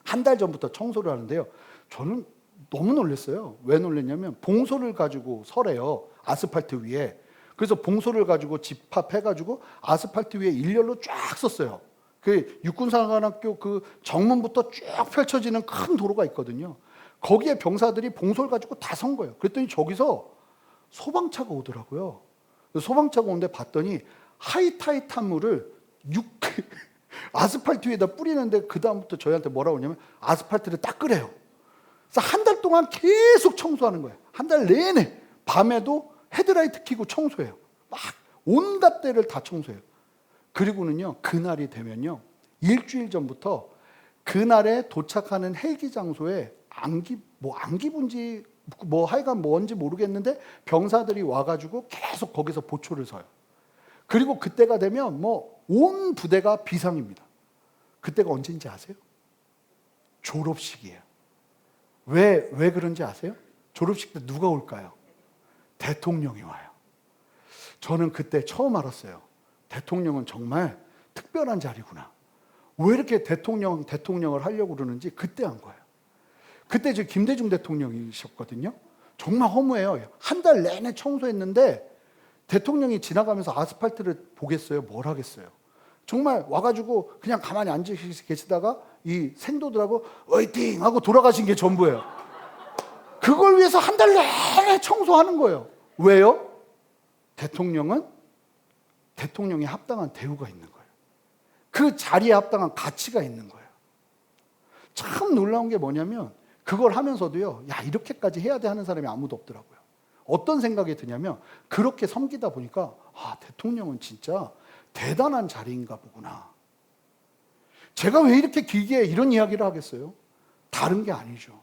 한 달 전부터 청소를 하는데요. 저는 너무 놀랐어요. 왜 놀랐냐면 봉소를 가지고 서래요. 아스팔트 위에. 그래서 봉소를 가지고 집합해가지고 아스팔트 위에 일렬로 쫙 썼어요. 그 육군사관학교 그 정문부터 쭉 펼쳐지는 큰 도로가 있거든요. 거기에 병사들이 봉소를 가지고 다 선 거예요. 그랬더니 저기서 소방차가 오더라고요. 소방차가 오는데 봤더니 하이타이트한 물을 아스팔트 위에다 뿌리는데 그 다음부터 저희한테 뭐라고 하냐면 아스팔트를 닦으래요. 그래서 한 달 동안 계속 청소하는 거예요. 한 달 내내 밤에도 헤드라이트 켜고 청소해요. 막 온갖 데를 다 청소해요. 그리고는요, 그날이 되면요, 일주일 전부터 그날에 도착하는 헬기 장소에 안기분지 하여간 뭔지 모르겠는데 병사들이 와가지고 계속 거기서 보초를 서요. 그리고 그때가 되면 온 부대가 비상입니다. 그때가 언제인지 아세요? 졸업식이에요. 왜 그런지 아세요? 졸업식 때 누가 올까요? 대통령이 와요. 저는 그때 처음 알았어요. 대통령은 정말 특별한 자리구나. 왜 이렇게 대통령을 하려고 그러는지 그때 한 거예요. 그때 저 김대중 대통령이셨거든요. 정말 허무해요. 한 달 내내 청소했는데 대통령이 지나가면서 아스팔트를 보겠어요? 뭘 하겠어요? 정말 와가지고 그냥 가만히 앉아 계시다가 이 생도들하고 화이팅! 하고 돌아가신 게 전부예요. 그걸 위해서 한 달 내내 청소하는 거예요. 왜요? 대통령에 합당한 대우가 있는 거예요. 그 자리에 합당한 가치가 있는 거예요. 참 놀라운 게 뭐냐면 그걸 하면서도요, 야, 이렇게까지 해야 돼 하는 사람이 아무도 없더라고요. 어떤 생각이 드냐면 그렇게 섬기다 보니까 대통령은 진짜 대단한 자리인가 보구나. 제가 왜 이렇게 길게 이런 이야기를 하겠어요? 다른 게 아니죠.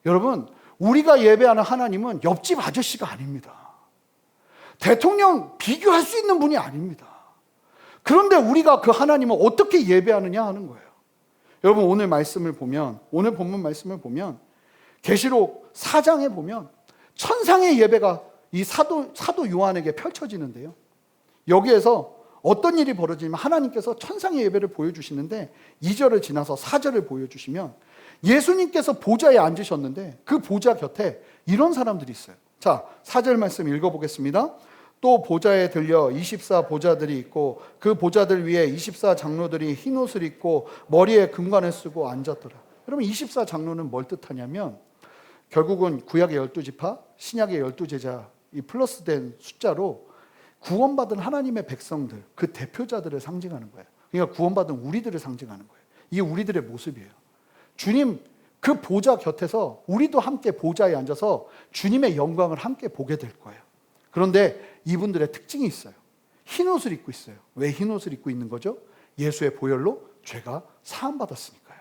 여러분, 우리가 예배하는 하나님은 옆집 아저씨가 아닙니다. 대통령 비교할 수 있는 분이 아닙니다. 그런데 우리가 그 하나님을 어떻게 예배하느냐 하는 거예요. 여러분, 오늘 본문 말씀을 보면 계시록 4장에 보면 천상의 예배가 이 사도 요한에게 펼쳐지는데요. 여기에서 어떤 일이 벌어지냐면 하나님께서 천상의 예배를 보여주시는데 2절을 지나서 4절을 보여주시면 예수님께서 보좌에 앉으셨는데 그 보좌 곁에 이런 사람들이 있어요. 자, 4절 말씀 읽어보겠습니다. 또 보좌에 들려 24 보좌들이 있고 그 보좌들 위에 24 장로들이 흰 옷을 입고 머리에 금관을 쓰고 앉았더라. 여러분, 24 장로는 뭘 뜻하냐면 결국은 구약의 12지파, 신약의 12제자 이 플러스된 숫자로 구원받은 하나님의 백성들, 그 대표자들을 상징하는 거예요. 그러니까 구원받은 우리들을 상징하는 거예요. 이게 우리들의 모습이에요. 주님 그 보좌 곁에서 우리도 함께 보좌에 앉아서 주님의 영광을 함께 보게 될 거예요. 그런데 이분들의 특징이 있어요. 흰 옷을 입고 있어요. 왜 흰 옷을 입고 있는 거죠? 예수의 보혈로 죄가 사함받았으니까요.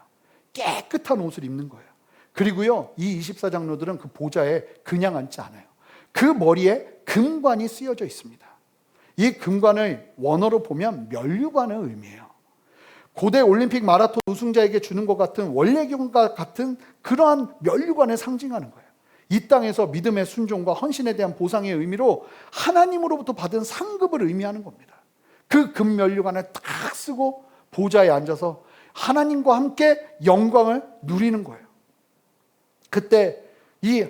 깨끗한 옷을 입는 거예요. 그리고요, 이 24장로들은 그 보좌에 그냥 앉지 않아요. 그 머리에 금관이 쓰여져 있습니다. 이 금관을 원어로 보면 면류관을 의미해요. 고대 올림픽 마라톤 우승자에게 주는 것 같은 원래경과 같은 그러한 면류관을 상징하는 거예요. 이 땅에서 믿음의 순종과 헌신에 대한 보상의 의미로 하나님으로부터 받은 상급을 의미하는 겁니다. 그 금면류관을 딱 쓰고 보좌에 앉아서 하나님과 함께 영광을 누리는 거예요. 그때 이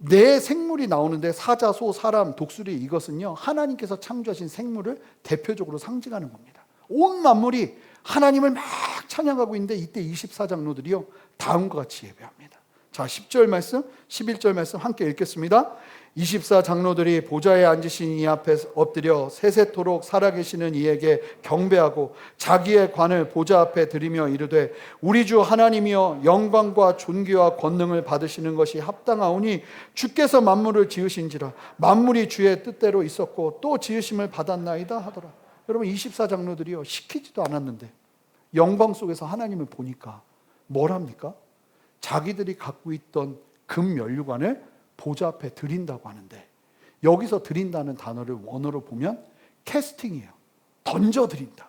네 생물이 나오는데 사자, 소, 사람, 독수리, 이것은요 하나님께서 창조하신 생물을 대표적으로 상징하는 겁니다. 온 만물이 하나님을 막 찬양하고 있는데 이때 24장로들이요 다음과 같이 예배합니다. 자, 10절 말씀, 11절 말씀 함께 읽겠습니다. 24장로들이 보좌에 앉으신 이 앞에 엎드려 세세토록 살아계시는 이에게 경배하고 자기의 관을 보좌 앞에 드리며 이르되 우리 주 하나님이여 영광과 존귀와 권능을 받으시는 것이 합당하오니 주께서 만물을 지으신지라 만물이 주의 뜻대로 있었고 또 지으심을 받았나이다 하더라. 여러분, 24장로들이요 시키지도 않았는데 영광 속에서 하나님을 보니까 뭘 합니까? 자기들이 갖고 있던 금 면류관을 보좌 앞에 드린다고 하는데 여기서 드린다는 단어를 원어로 보면 캐스팅이에요. 던져드린다.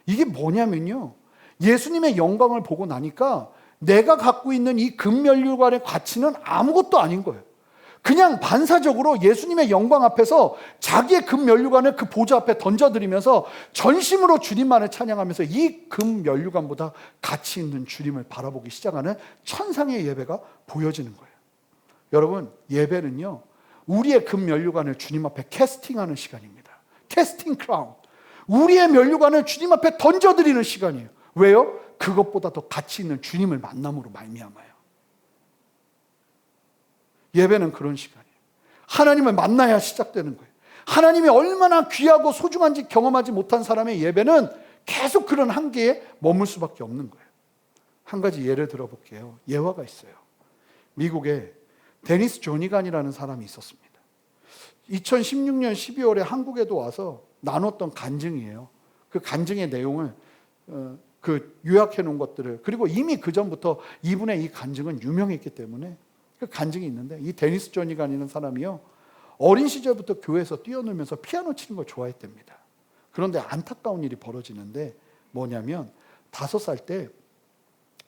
이게 뭐냐면요, 예수님의 영광을 보고 나니까 내가 갖고 있는 이 금 면류관의 가치는 아무것도 아닌 거예요. 그냥 반사적으로 예수님의 영광 앞에서 자기의 금 면류관을 그 보좌 앞에 던져드리면서 전심으로 주님만을 찬양하면서 이 금 면류관보다 가치 있는 주님을 바라보기 시작하는 천상의 예배가 보여지는 거예요. 여러분, 예배는요 우리의 금 면류관을 주님 앞에 캐스팅하는 시간입니다. 캐스팅 크라운. 우리의 면류관을 주님 앞에 던져드리는 시간이에요. 왜요? 그것보다 더 가치 있는 주님을 만남으로 말미암아요. 예배는 그런 시간이에요. 하나님을 만나야 시작되는 거예요. 하나님이 얼마나 귀하고 소중한지 경험하지 못한 사람의 예배는 계속 그런 한계에 머물 수밖에 없는 거예요. 한 가지 예를 들어볼게요. 예화가 있어요. 미국에 데니스 조니간이라는 사람이 있었습니다. 2016년 12월에 한국에도 와서 나눴던 간증이에요. 그 간증의 내용을 요약해 놓은 것들을, 그리고 이미 그 전부터 이분의 이 간증은 유명했기 때문에 그 간증이 있는데, 이 데니스 조니간이라는 사람이요, 어린 시절부터 교회에서 뛰어놀면서 피아노 치는 걸 좋아했답니다. 그런데 안타까운 일이 벌어지는데 뭐냐면 5살 때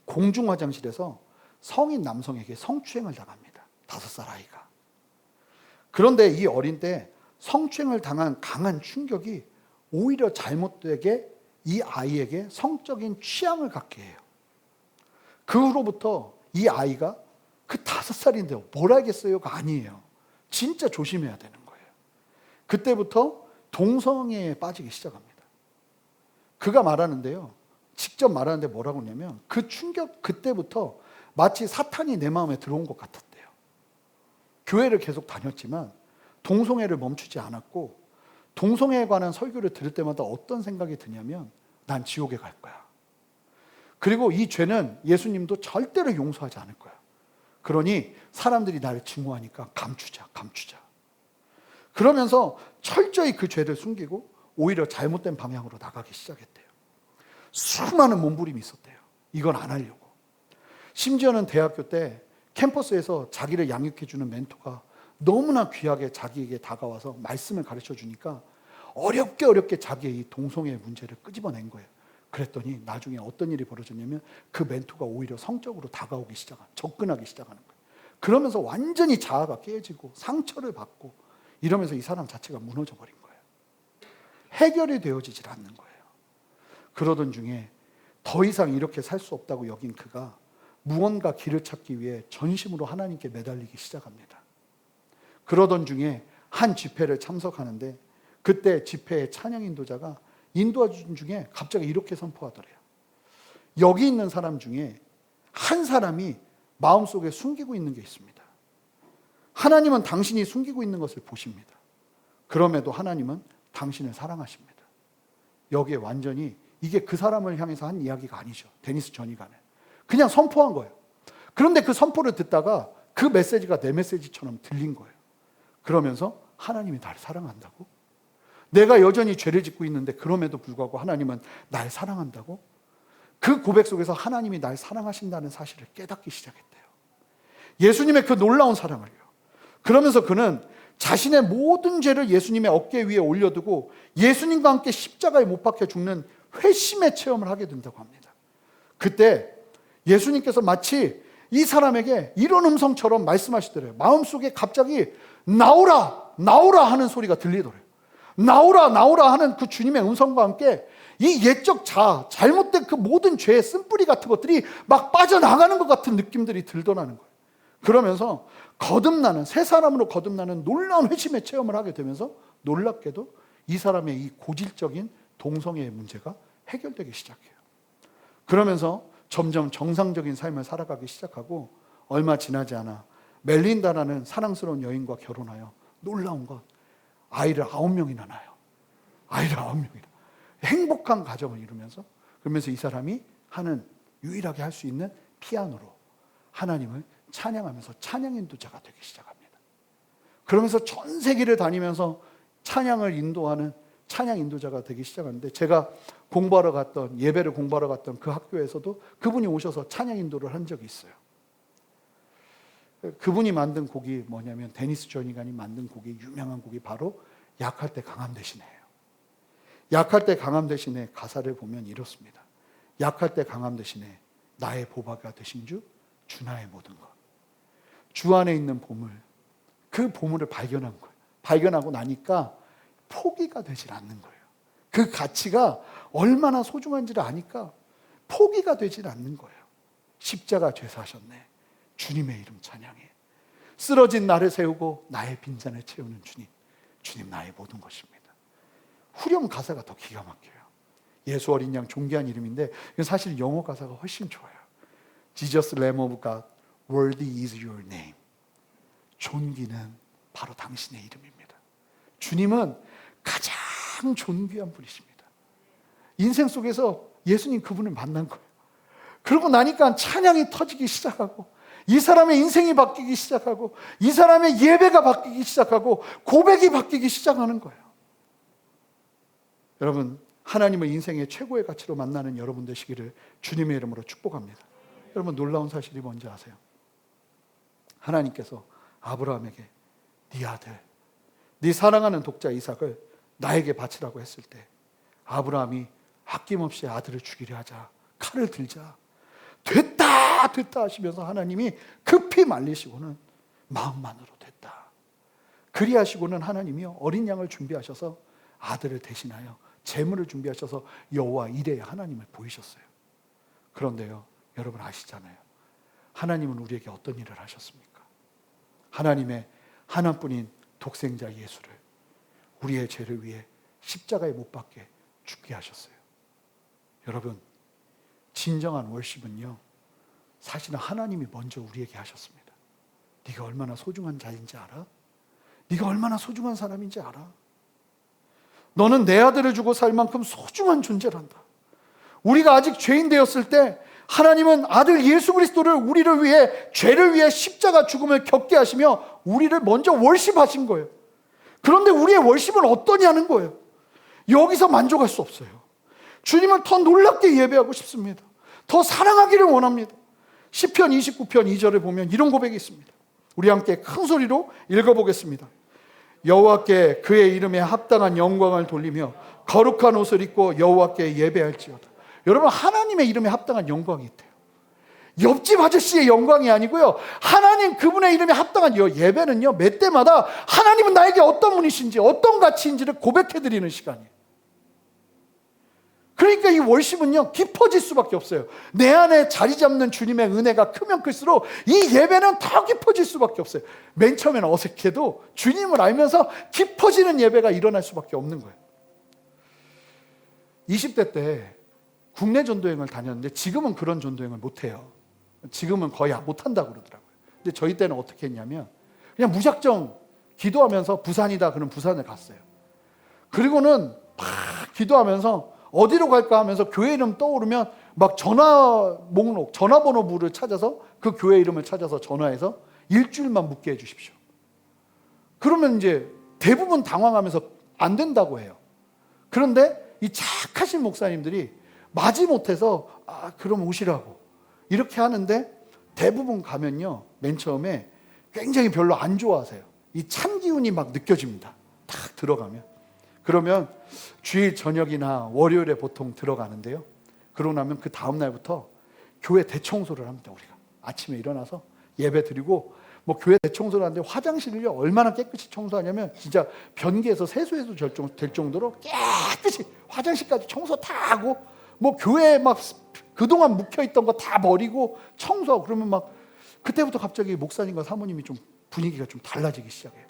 공중 화장실에서 성인 남성에게 성추행을 당합니다. 5살 아이가. 그런데 이 어린 때 성추행을 당한 강한 충격이 오히려 잘못되게 이 아이에게 성적인 취향을 갖게 해요. 그 후로부터 이 아이가, 그 5살인데요, 뭘 알겠어요가 아니에요. 진짜 조심해야 되는 거예요. 그때부터 동성애에 빠지기 시작합니다. 그가 말하는데요, 직접 말하는데 뭐라고 하냐면, 그 충격, 그때부터 마치 사탄이 내 마음에 들어온 것 같았대요. 교회를 계속 다녔지만 동성애를 멈추지 않았고, 동성애에 관한 설교를 들을 때마다 어떤 생각이 드냐면, 난 지옥에 갈 거야. 그리고 이 죄는 예수님도 절대로 용서하지 않을 거야. 그러니 사람들이 나를 증오하니까 감추자. 그러면서 철저히 그 죄를 숨기고 오히려 잘못된 방향으로 나가기 시작했대요. 수많은 몸부림이 있었대요. 이건 안 하려고. 심지어는 대학교 때 캠퍼스에서 자기를 양육해주는 멘토가 너무나 귀하게 자기에게 다가와서 말씀을 가르쳐 주니까 어렵게 자기의 이 동성애의 문제를 끄집어낸 거예요. 그랬더니 나중에 어떤 일이 벌어졌냐면, 그 멘토가 오히려 성적으로 접근하기 시작하는 거예요. 그러면서 완전히 자아가 깨지고 상처를 받고 이러면서 이 사람 자체가 무너져 버린 거예요. 해결이 되어지질 않는 거예요. 그러던 중에 더 이상 이렇게 살 수 없다고 여긴 그가 무언가 길을 찾기 위해 전심으로 하나님께 매달리기 시작합니다. 그러던 중에 한 집회를 참석하는데, 그때 집회의 찬양 인도자가 인도하는 중에 갑자기 이렇게 선포하더래요. 여기 있는 사람 중에 한 사람이 마음속에 숨기고 있는 게 있습니다. 하나님은 당신이 숨기고 있는 것을 보십니다. 그럼에도 하나님은 당신을 사랑하십니다. 여기에 완전히, 이게 그 사람을 향해서 한 이야기가 아니죠. 데니스 조니간은 그냥 선포한 거예요. 그런데 그 선포를 듣다가 그 메시지가 내 메시지처럼 들린 거예요. 그러면서 하나님이 나를 사랑한다고? 내가 여전히 죄를 짓고 있는데 그럼에도 불구하고 하나님은 날 사랑한다고? 그 고백 속에서 하나님이 날 사랑하신다는 사실을 깨닫기 시작했대요. 예수님의 그 놀라운 사랑을요. 그러면서 그는 자신의 모든 죄를 예수님의 어깨 위에 올려두고 예수님과 함께 십자가에 못 박혀 죽는 회심의 체험을 하게 된다고 합니다. 그때 예수님께서 마치 이 사람에게 이런 음성처럼 말씀하시더래요. 마음속에 갑자기 나오라 하는 소리가 들리더래요. 나오라 하는 그 주님의 음성과 함께 이 옛적 잘못된 그 모든 죄의 쓴뿌리 같은 것들이 막 빠져나가는 것 같은 느낌들이 들더라는 거예요. 그러면서 새 사람으로 거듭나는 놀라운 회심의 체험을 하게 되면서 놀랍게도 이 사람의 이 고질적인 동성애의 문제가 해결되기 시작해요. 그러면서 점점 정상적인 삶을 살아가기 시작하고, 얼마 지나지 않아 멜린다라는 사랑스러운 여인과 결혼하여 놀라운 것, 아이를 9명이나 낳아요. 아이를 9명이나. 행복한 가정을 이루면서, 그러면서 이 사람이 유일하게 할 수 있는 피아노로 하나님을 찬양하면서 찬양 인도자가 되기 시작합니다. 그러면서 전 세계를 다니면서 찬양을 인도하는 찬양 인도자가 되기 시작하는데, 제가 예배를 공부하러 갔던 그 학교에서도 그분이 오셔서 찬양 인도를 한 적이 있어요. 그분이 만든 곡이 뭐냐면, 데니스 조니간이 만든 곡이, 유명한 곡이 바로 약할 때 강함 대신에예요. 약할 때 강함 대신에 가사를 보면 이렇습니다. 약할 때 강함 대신에 나의 보화가 되신 주 나의 모든 것. 주 안에 있는 보물, 그 보물을 발견한 거예요. 발견하고 나니까 포기가 되질 않는 거예요. 그 가치가 얼마나 소중한지를 아니까 포기가 되질 않는 거예요. 십자가 죄사하셨네. 주님의 이름 찬양해. 쓰러진 나를 세우고 나의 빈잔을 채우는 주님 나의 모든 것입니다. 후렴 가사가 더 기가 막혀요. 예수 어린 양, 존귀한 이름인데 사실 영어 가사가 훨씬 좋아요. Jesus Lamb of God, worthy is your name. 존귀는 바로 당신의 이름입니다. 주님은 가장 존귀한 분이십니다. 인생 속에서 예수님 그분을 만난 거예요. 그러고 나니까 찬양이 터지기 시작하고, 이 사람의 인생이 바뀌기 시작하고 이 사람의 예배가 바뀌기 시작하고 고백이 바뀌기 시작하는 거예요. 여러분, 하나님을 인생의 최고의 가치로 만나는 여러분 되시기를 주님의 이름으로 축복합니다. 여러분, 놀라운 사실이 뭔지 아세요? 하나님께서 아브라함에게 네 아들, 네 사랑하는 독자 이삭을 나에게 바치라고 했을 때 아브라함이 아낌없이 아들을 죽이려 하자 칼을 들자 됐다 됐다 하시면서 하나님이 급히 말리시고는 마음만으로 됐다. 그리하시고는 하나님이 어린 양을 준비하셔서 아들을 대신하여 제물을 준비하셔서 여호와 이레의 하나님을 보이셨어요. 그런데요, 여러분 아시잖아요. 하나님은 우리에게 어떤 일을 하셨습니까? 하나님의 하나뿐인 독생자 예수를 우리의 죄를 위해 십자가에 못 박게 죽게 하셨어요. 여러분, 진정한 월십은요, 사실은 하나님이 먼저 우리에게 하셨습니다. 네가 얼마나 소중한 자인지 알아? 네가 얼마나 소중한 사람인지 알아? 너는 내 아들을 주고 살 만큼 소중한 존재란다. 우리가 아직 죄인 되었을 때 하나님은 아들 예수 그리스도를 우리를 위해, 죄를 위해 십자가 죽음을 겪게 하시며 우리를 먼저 월십하신 거예요. 그런데 우리의 월십은 어떠냐는 거예요. 여기서 만족할 수 없어요. 주님을 더 놀랍게 예배하고 싶습니다. 더 사랑하기를 원합니다. 시편 29편 2절에 보면 이런 고백이 있습니다. 우리 함께 큰 소리로 읽어보겠습니다. 여호와께 그의 이름에 합당한 영광을 돌리며 거룩한 옷을 입고 여호와께 예배할지어다. 여러분, 하나님의 이름에 합당한 영광이 있대요. 옆집 아저씨의 영광이 아니고요, 하나님 그분의 이름에 합당한 예배는요, 몇 때마다 하나님은 나에게 어떤 분이신지 어떤 가치인지를 고백해드리는 시간이에요. 그러니까 이 월십은요 깊어질 수밖에 없어요. 내 안에 자리 잡는 주님의 은혜가 크면 클수록 이 예배는 더 깊어질 수밖에 없어요. 맨 처음에는 어색해도 주님을 알면서 깊어지는 예배가 일어날 수밖에 없는 거예요. 20대 때 국내 전도여행을 다녔는데 지금은 그런 전도여행을 못해요. 지금은 거의 못한다고 그러더라고요. 근데 저희 때는 어떻게 했냐면 그냥 무작정 기도하면서 부산이다 그러면 부산을 갔어요. 그리고는 막 기도하면서 어디로 갈까 하면서 교회 이름 떠오르면 막 전화 목록, 전화번호부를 찾아서 그 교회 이름을 찾아서 전화해서 일주일만 묵게 해주십시오. 그러면 이제 대부분 당황하면서 안 된다고 해요. 그런데 이 착하신 목사님들이 마지못해서 그럼 오시라고 이렇게 하는데 대부분 가면요, 맨 처음에 굉장히 별로 안 좋아하세요. 이 찬 기운이 막 느껴집니다. 딱 들어가면. 그러면 주일 저녁이나 월요일에 보통 들어가는데요, 그러고 나면 그 다음 날부터 교회 대청소를 합니다. 우리가 아침에 일어나서 예배 드리고 뭐 교회 대청소를 하는데 화장실을요 얼마나 깨끗이 청소하냐면 진짜 변기에서 세수해도 될 정도로 깨끗이 화장실까지 청소 다 하고 뭐 교회에 막 그동안 묵혀있던 거 다 버리고 청소하고 그러면 막 그때부터 갑자기 목사님과 사모님이 좀 분위기가 좀 달라지기 시작해요.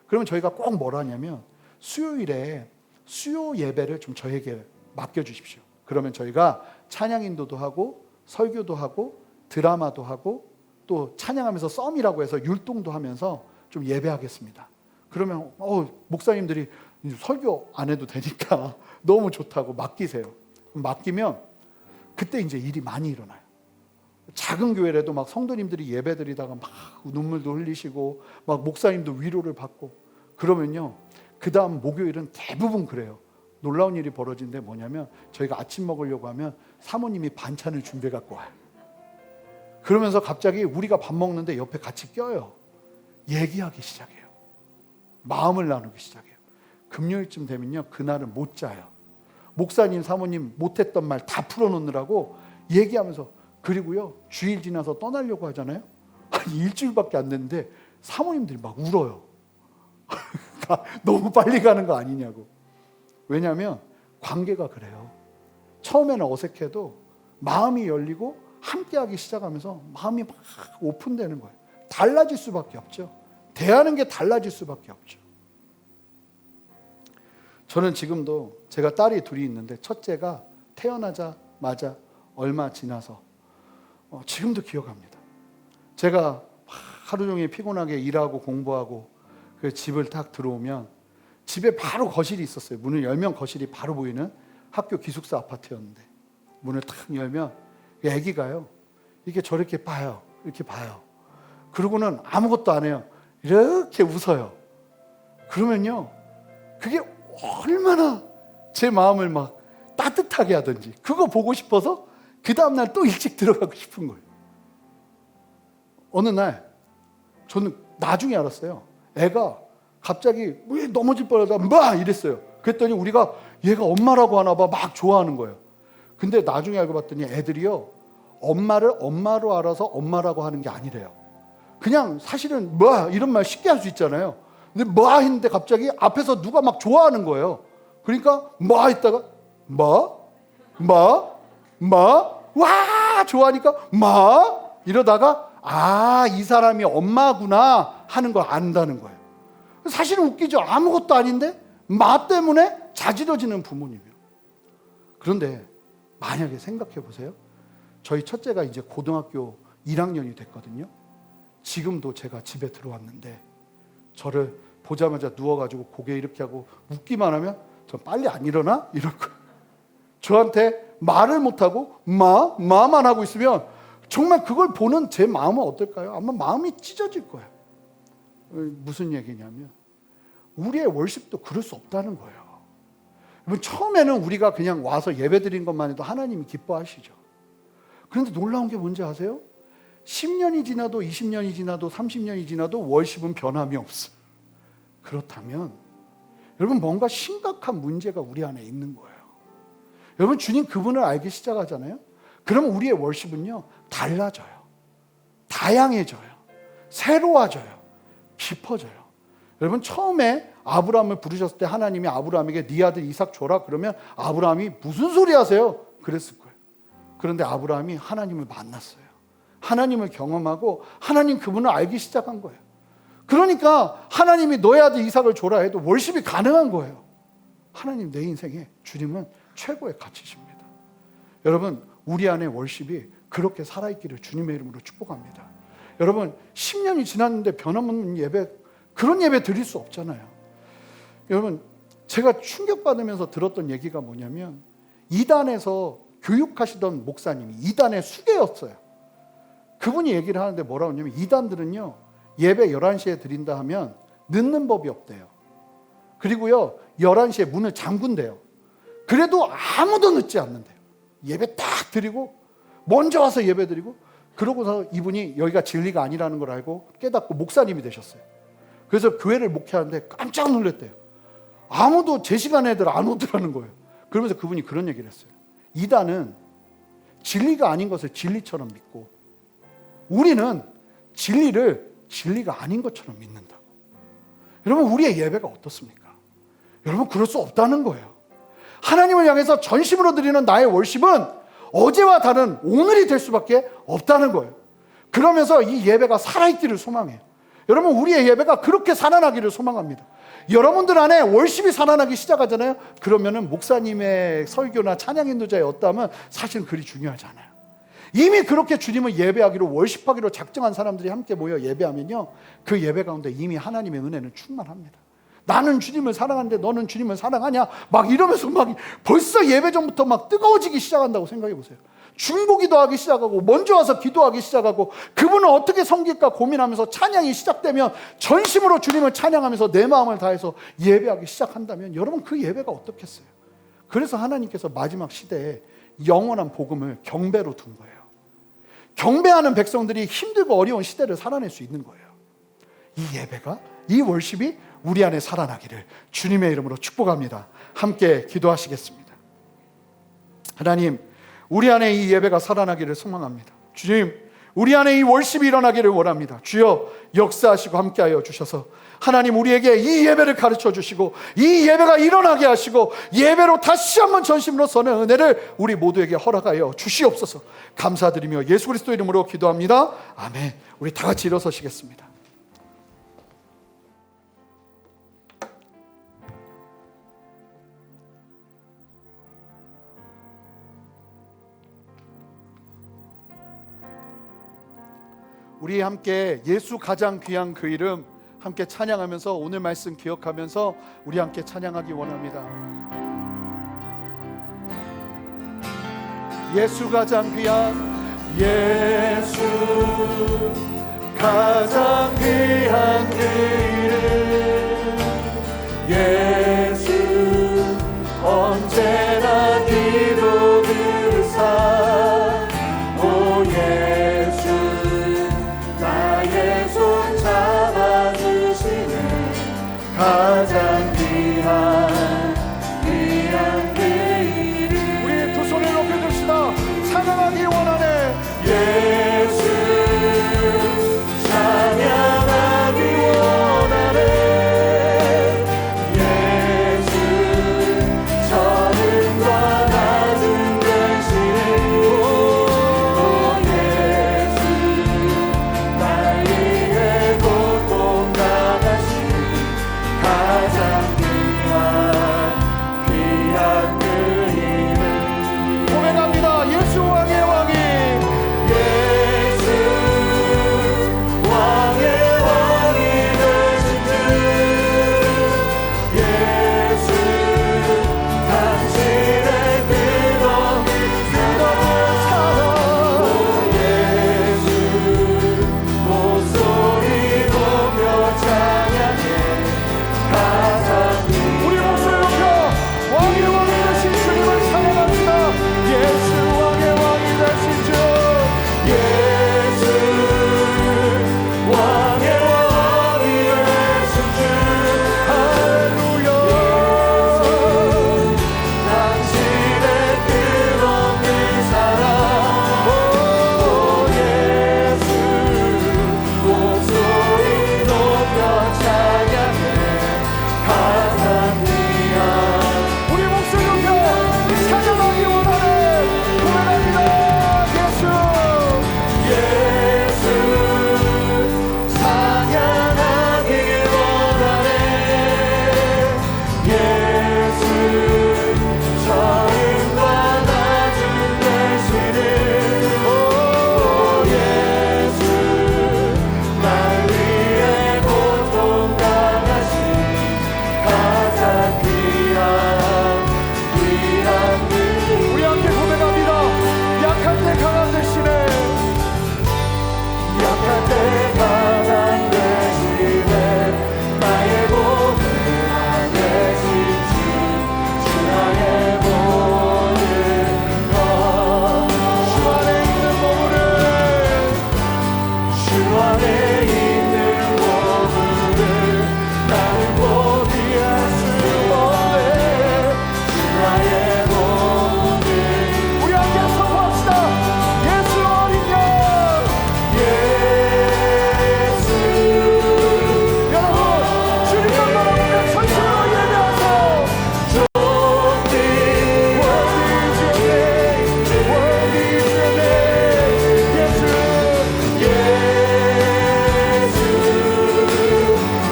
그러면 저희가 꼭 뭘 하냐면 수요일에 수요 예배를 좀 저에게 맡겨주십시오. 그러면 저희가 찬양 인도도 하고 설교도 하고 드라마도 하고 또 찬양하면서 썸이라고 해서 율동도 하면서 좀 예배하겠습니다. 그러면 목사님들이 설교 안 해도 되니까 너무 좋다고 맡기세요. 맡기면 그때 이제 일이 많이 일어나요. 작은 교회라도 막 성도님들이 예배 드리다가 막 눈물도 흘리시고 막 목사님도 위로를 받고 그러면요, 그 다음 목요일은 대부분 그래요. 놀라운 일이 벌어진데 뭐냐면 저희가 아침 먹으려고 하면 사모님이 반찬을 준비해 갖고 와요. 그러면서 갑자기 우리가 밥 먹는데 옆에 같이 껴요. 얘기하기 시작해요. 마음을 나누기 시작해요. 금요일쯤 되면요, 그날은 못 자요. 목사님, 사모님 못했던 말 다 풀어놓느라고 얘기하면서, 그리고요 주일 지나서 떠나려고 하잖아요. 일주일밖에 안 됐는데 사모님들이 막 울어요. 너무 빨리 가는 거 아니냐고. 왜냐하면 관계가 그래요. 처음에는 어색해도 마음이 열리고 함께하기 시작하면서 마음이 막 오픈되는 거예요. 달라질 수밖에 없죠. 대하는 게 달라질 수밖에 없죠. 저는 지금도 제가 딸이 둘이 있는데 첫째가 태어나자마자 얼마 지나서 지금도 기억합니다. 제가 하루 종일 피곤하게 일하고 공부하고 그 집을 딱 들어오면 집에 바로 거실이 있었어요. 문을 열면 거실이 바로 보이는 학교 기숙사 아파트였는데 문을 탁 열면 아기가요 이렇게 저렇게 봐요. 이렇게 봐요. 그러고는 아무것도 안 해요. 이렇게 웃어요. 그러면요, 그게 얼마나 제 마음을 막 따뜻하게 하든지 그거 보고 싶어서 그 다음날 또 일찍 들어가고 싶은 거예요. 어느 날 저는 나중에 알았어요. 애가 갑자기 왜 넘어질 뻔하다 막 이랬어요. 그랬더니 우리가 얘가 엄마라고 하나 봐 막 좋아하는 거예요. 근데 나중에 알고 봤더니 애들이요, 엄마를 엄마로 알아서 엄마라고 하는 게 아니래요. 그냥 사실은 뭐 이런 말 쉽게 할 수 있잖아요. 근데 뭐 했는데 갑자기 앞에서 누가 막 좋아하는 거예요. 그러니까 뭐 했다가 와 좋아하니까 이러다가 이 사람이 엄마구나 하는 걸 안다는 거예요. 사실은 웃기죠. 아무것도 아닌데 마 때문에 자지러지는 부모님이에요. 그런데 만약에 생각해 보세요. 저희 첫째가 이제 고등학교 1학년이 됐거든요. 지금도 제가 집에 들어왔는데 저를 보자마자 누워가지고 고개 이렇게 하고 웃기만 하면 저 빨리 안 일어나? 이럴 거예요. 저한테 말을 못하고 마만 하고 있으면 정말 그걸 보는 제 마음은 어떨까요? 아마 마음이 찢어질 거예요. 무슨 얘기냐면 우리의 월십도 그럴 수 없다는 거예요. 여러분, 처음에는 우리가 그냥 와서 예배 드린 것만 해도 하나님이 기뻐하시죠. 그런데 놀라운 게 뭔지 아세요? 10년이 지나도 20년이 지나도 30년이 지나도 월십은 변함이 없어요. 그렇다면 여러분, 뭔가 심각한 문제가 우리 안에 있는 거예요. 여러분, 주님 그분을 알기 시작하잖아요. 그러면 우리의 월십은요 달라져요. 다양해져요. 새로워져요. 깊어져요. 여러분, 처음에 아브라함을 부르셨을 때 하나님이 아브라함에게 네 아들 이삭 줘라 그러면 아브라함이 무슨 소리 하세요? 그랬을 거예요. 그런데 아브라함이 하나님을 만났어요. 하나님을 경험하고 하나님 그분을 알기 시작한 거예요. 그러니까 하나님이 너의 아들 이삭을 줘라 해도 월십이 가능한 거예요. 하나님, 내 인생에 주님은 최고의 가치십니다. 여러분, 우리 안에 월십이 그렇게 살아있기를 주님의 이름으로 축복합니다. 여러분, 10년이 지났는데 변함없는 예배, 그런 예배 드릴 수 없잖아요. 여러분, 제가 충격받으면서 들었던 얘기가 뭐냐면 이단에서 교육하시던 목사님이 이단의 수계였어요. 그분이 얘기를 하는데 뭐라고 하냐면 이단들은요 예배 11시에 드린다 하면 늦는 법이 없대요. 그리고요 11시에 문을 잠근대요. 그래도 아무도 늦지 않는데요. 예배 딱 드리고 먼저 와서 예배 드리고 그러고서 이분이 여기가 진리가 아니라는 걸 알고 깨닫고 목사님이 되셨어요. 그래서 교회를 목회하는데 깜짝 놀랐대요. 아무도 제 시간에 애들 안 오더라는 거예요. 그러면서 그분이 그런 얘기를 했어요. 이단은 진리가 아닌 것을 진리처럼 믿고 우리는 진리를 진리가 아닌 것처럼 믿는다고. 여러분, 우리의 예배가 어떻습니까? 여러분, 그럴 수 없다는 거예요. 하나님을 향해서 전심으로 드리는 나의 월십은 어제와 다른 오늘이 될 수밖에 없다는 거예요. 그러면서 이 예배가 살아있기를 소망해요. 여러분, 우리의 예배가 그렇게 살아나기를 소망합니다. 여러분들 안에 월십이 살아나기 시작하잖아요. 그러면은 목사님의 설교나 찬양 인도자의 어떠함은 사실 그리 중요하지 않아요. 이미 그렇게 주님을 예배하기로 월십하기로 작정한 사람들이 함께 모여 예배하면요 그 예배 가운데 이미 하나님의 은혜는 충만합니다. 나는 주님을 사랑하는데 너는 주님을 사랑하냐? 막 이러면서 막 벌써 예배 전부터 막 뜨거워지기 시작한다고 생각해 보세요. 중보기도 하기 시작하고 먼저 와서 기도하기 시작하고 그분을 어떻게 섬길까 고민하면서 찬양이 시작되면 전심으로 주님을 찬양하면서 내 마음을 다해서 예배하기 시작한다면 여러분, 그 예배가 어떻겠어요? 그래서 하나님께서 마지막 시대에 영원한 복음을 경배로 둔 거예요. 경배하는 백성들이 힘들고 어려운 시대를 살아낼 수 있는 거예요. 이 예배가, 이 월십이 우리 안에 살아나기를 주님의 이름으로 축복합니다. 함께 기도하시겠습니다. 하나님, 우리 안에 이 예배가 살아나기를 소망합니다. 주님, 우리 안에 이 월십이 일어나기를 원합니다. 주여, 역사하시고 함께하여 주셔서 하나님, 우리에게 이 예배를 가르쳐 주시고 이 예배가 일어나게 하시고 예배로 다시 한번 전심으로 서는 은혜를 우리 모두에게 허락하여 주시옵소서. 감사드리며 예수 그리스도 이름으로 기도합니다. 아멘. 우리 다 같이 일어서시겠습니다. 우리 함께 예수 가장 귀한 그 이름 함께 찬양하면서 오늘 말씀 기억하면서 우리 함께 찬양하기 원합니다. 예수 가장 귀한 예수 가장 귀한 그 이름 예수 언제나 기도 들으사 오 예수 나의 손 잡아주시는 가장 귀한 그 이름 우리 두 손을 높여줍시다. 찬양하기 원하네 예수 찬양하기 원하네 예수 저른과 낮은 대신에 오 예수 날 위해 고통 당하신 가장 귀한 그 이름 고백합니다. 예수 왕의 왕이 예수 왕의 왕이 되신 주 예수 당신의 끝없는 사랑 오 예수 목소리 높여 찬양해 가장 우리 목소리 높여 왕의 왕이 되신 주님을 찬양합니다. 예수 왕의 왕이 되신 주 예수 왕의 왕이 되신 주 할렐루야 당신의 끝없는 사랑 오 예수 목소리 높여 찬양해 가장 귀한 우리 목소리 높여 찬양하기 원하네 고백합니다. 예수 예수 찬양하기 원하네 예수 저음과 낮은 대신에 오 예수 날 위해 고통 당하신 가장 귀한 우리 함께 고백합니다. 약할 때 강한 대신에 약할 때 강한 대신에 나의 모든 대신 주 나의 모든 것주 안에 있는 몸을 주 안에 있는 몸을 나는 포기할 수 없네 주 나의 모든 우리 함께 선포합시다. 예수 어린 양 예수 여러분 주님만 바라보며 천천히 예배하세요. Worthy is your name worthy is your name 예수 예수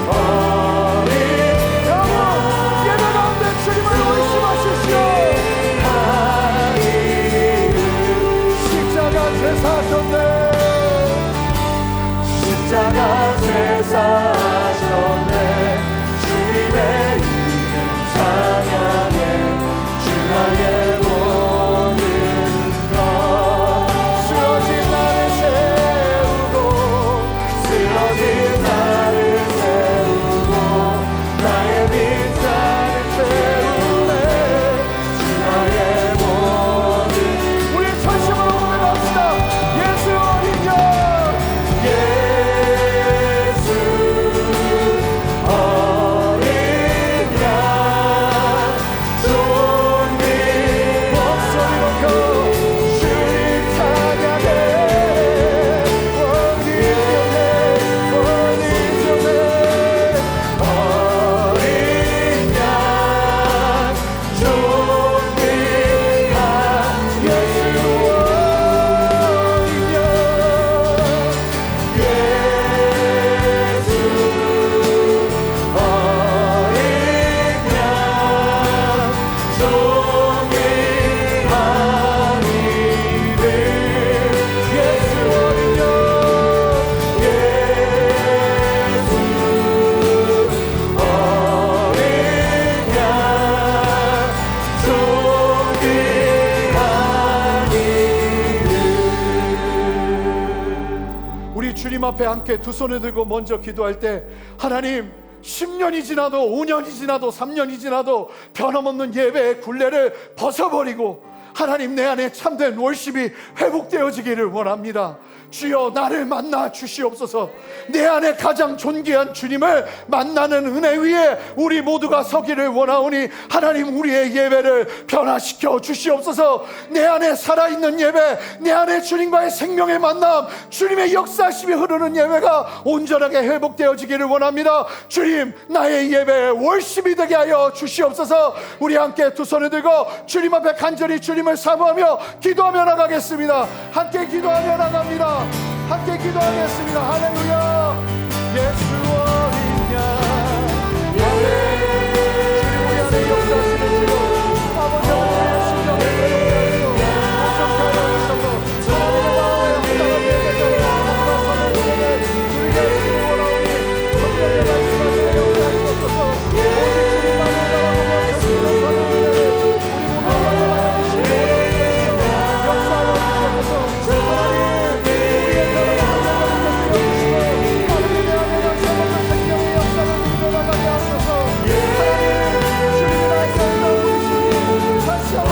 어린 여러분 예배 가운데 주님을 의심하십시오. 십자가 제사하셨네 십자가 제사하셨네 주님의 이름 찬양해 주 나의 모든 것 쓰러진 나를 세우고 쓰러진 나를 세우고 나의 빈자를 채우네 주 나의 모든 우리 전심으로 고백합시다. 예수 어린 양 예수 우리 주님 앞에 함께 두 손을 들고 먼저 기도할 때 하나님 10년이 지나도 5년이 지나도 3년이 지나도 변함없는 예배의 굴레를 벗어버리고 하나님 내 안에 참된 월십이 회복되어지기를 원합니다. 주여 나를 만나 주시옵소서. 내 안에 가장 존귀한 주님을 만나는 은혜 위에 우리 모두가 서기를 원하오니 하나님 우리의 예배를 변화시켜 주시옵소서. 내 안에 살아있는 예배, 내 안에 주님과의 생명의 만남, 주님의 역사심이 흐르는 예배가 온전하게 회복되어지기를 원합니다. 주님 나의 예배의 월십이 되게 하여 주시옵소서. 우리 함께 두 손을 들고 주님 앞에 간절히 주님을 사모하며 기도하며 나가겠습니다. 함께 기도하며 나갑니다. 함께 기도하겠습니다. 할렐루야. 예수 어린 양 주님 우리 안에 역사하시는 주 아버지 하나님의 심령을 회복하시고 온전케 하여 주셔서 하나님의 마음에 합당한 예배로 하나님과 선한 예배를 누리게 하시기를 원하오니 성령의 말씀하시며 역사하시옵소서. 오직 주님만을 바라보며 전진한 선한 예배를 우리 모두가 받아가야 주시옵소서. 역사하여 주시옵소서.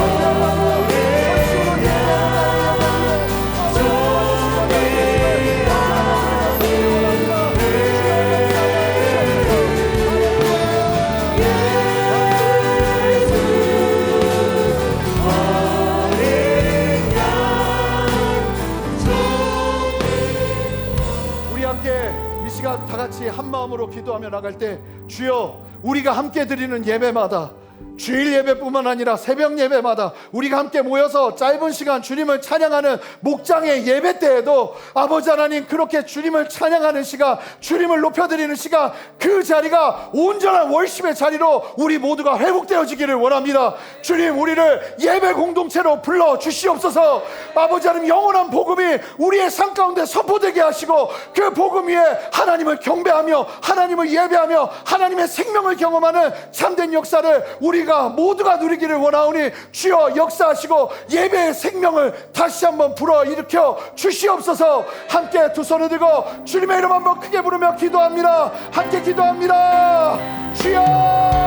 다 같이 한 마음으로 기도하며 나갈 때 주여 우리가 함께 드리는 예배마다 주일 예배뿐만 아니라 새벽 예배마다 우리가 함께 모여서 짧은 시간 주님을 찬양하는 목장의 예배 때에도 아버지 하나님 그렇게 주님을 찬양하는 시간, 주님을 높여드리는 시간, 그 자리가 온전한 월십의 자리로 우리 모두가 회복되어지기를 원합니다. 주님 우리를 예배 공동체로 불러 주시옵소서. 아버지 하나님 영원한 복음이 우리의 삶 가운데 선포되게 하시고 그 복음 위에 하나님을 경배하며 하나님을 예배하며 하나님의 생명을 경험하는 참된 역사를 우리가 모두가 누리기를 원하오니 주여 역사하시고 예배의 생명을 다시 한번 불어일으켜 주시옵소서. 함께 두 손을 들고 주님의 이름 한번 크게 부르며 기도합니다. 함께 기도합니다. 주여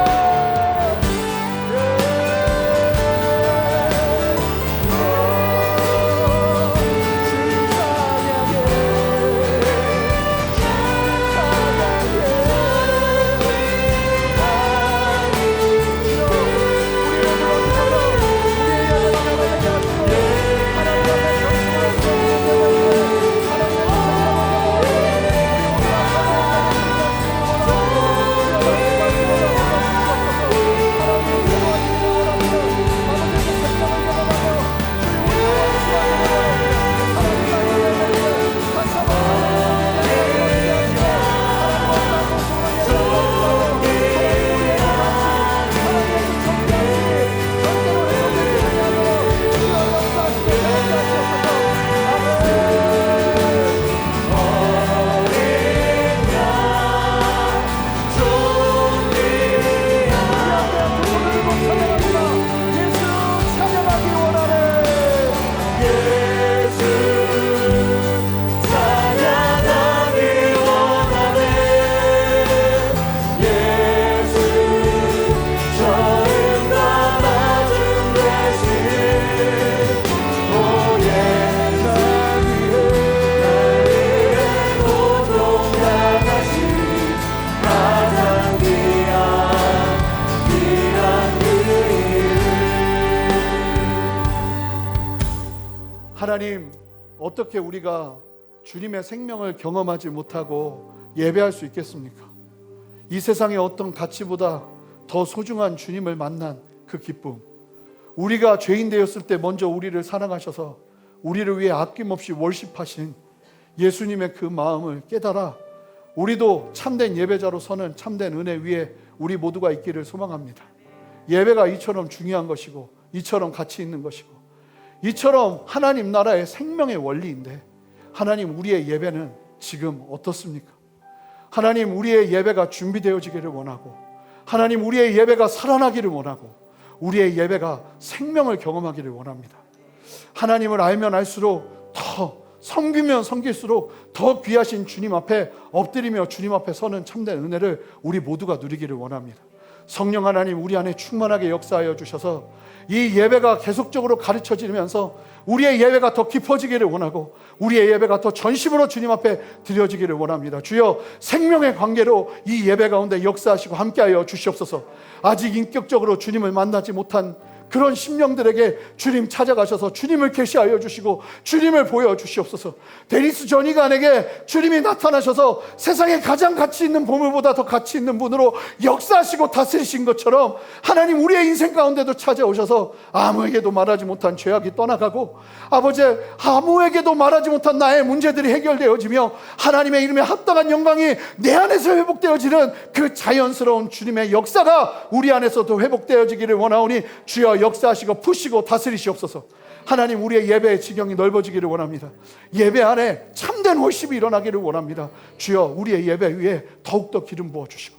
하나님 어떻게 우리가 주님의 생명을 경험하지 못하고 예배할 수 있겠습니까? 이 세상의 어떤 가치보다 더 소중한 주님을 만난 그 기쁨, 우리가 죄인 되었을 때 먼저 우리를 사랑하셔서 우리를 위해 아낌없이 월십하신 예수님의 그 마음을 깨달아 우리도 참된 예배자로 서는 참된 은혜 위에 우리 모두가 있기를 소망합니다. 예배가 이처럼 중요한 것이고 이처럼 가치 있는 것이고 이처럼 하나님 나라의 생명의 원리인데 하나님 우리의 예배는 지금 어떻습니까? 하나님 우리의 예배가 준비되어지기를 원하고 하나님 우리의 예배가 살아나기를 원하고 우리의 예배가 생명을 경험하기를 원합니다. 하나님을 알면 알수록 더 섬기면 섬길수록 더 귀하신 주님 앞에 엎드리며 주님 앞에 서는 참된 은혜를 우리 모두가 누리기를 원합니다. 성령 하나님 우리 안에 충만하게 역사하여 주셔서 이 예배가 계속적으로 가르쳐지면서 우리의 예배가 더 깊어지기를 원하고 우리의 예배가 더 전심으로 주님 앞에 드려지기를 원합니다. 주여, 생명의 관계로 이 예배 가운데 역사하시고 함께하여 주시옵소서. 아직 인격적으로 주님을 만나지 못한 그런 심령들에게 주님 찾아가셔서 주님을 계시하여 주시고 주님을 보여주시옵소서. 데니스 전이간에게 주님이 나타나셔서 세상에 가장 가치 있는 보물보다 더 가치 있는 분으로 역사하시고 다스리신 것처럼 하나님 우리의 인생 가운데도 찾아오셔서 아무에게도 말하지 못한 죄악이 떠나가고 아버지 아무에게도 말하지 못한 나의 문제들이 해결되어지며 하나님의 이름에 합당한 영광이 내 안에서 회복되어지는 그 자연스러운 주님의 역사가 우리 안에서도 회복되어지기를 원하오니 주여 역사하시고 푸시고 다스리시옵소서. 하나님 우리의 예배의 지경이 넓어지기를 원합니다. 예배 안에 참된 월십이 일어나기를 원합니다. 주여 우리의 예배 위에 더욱더 기름 부어주시고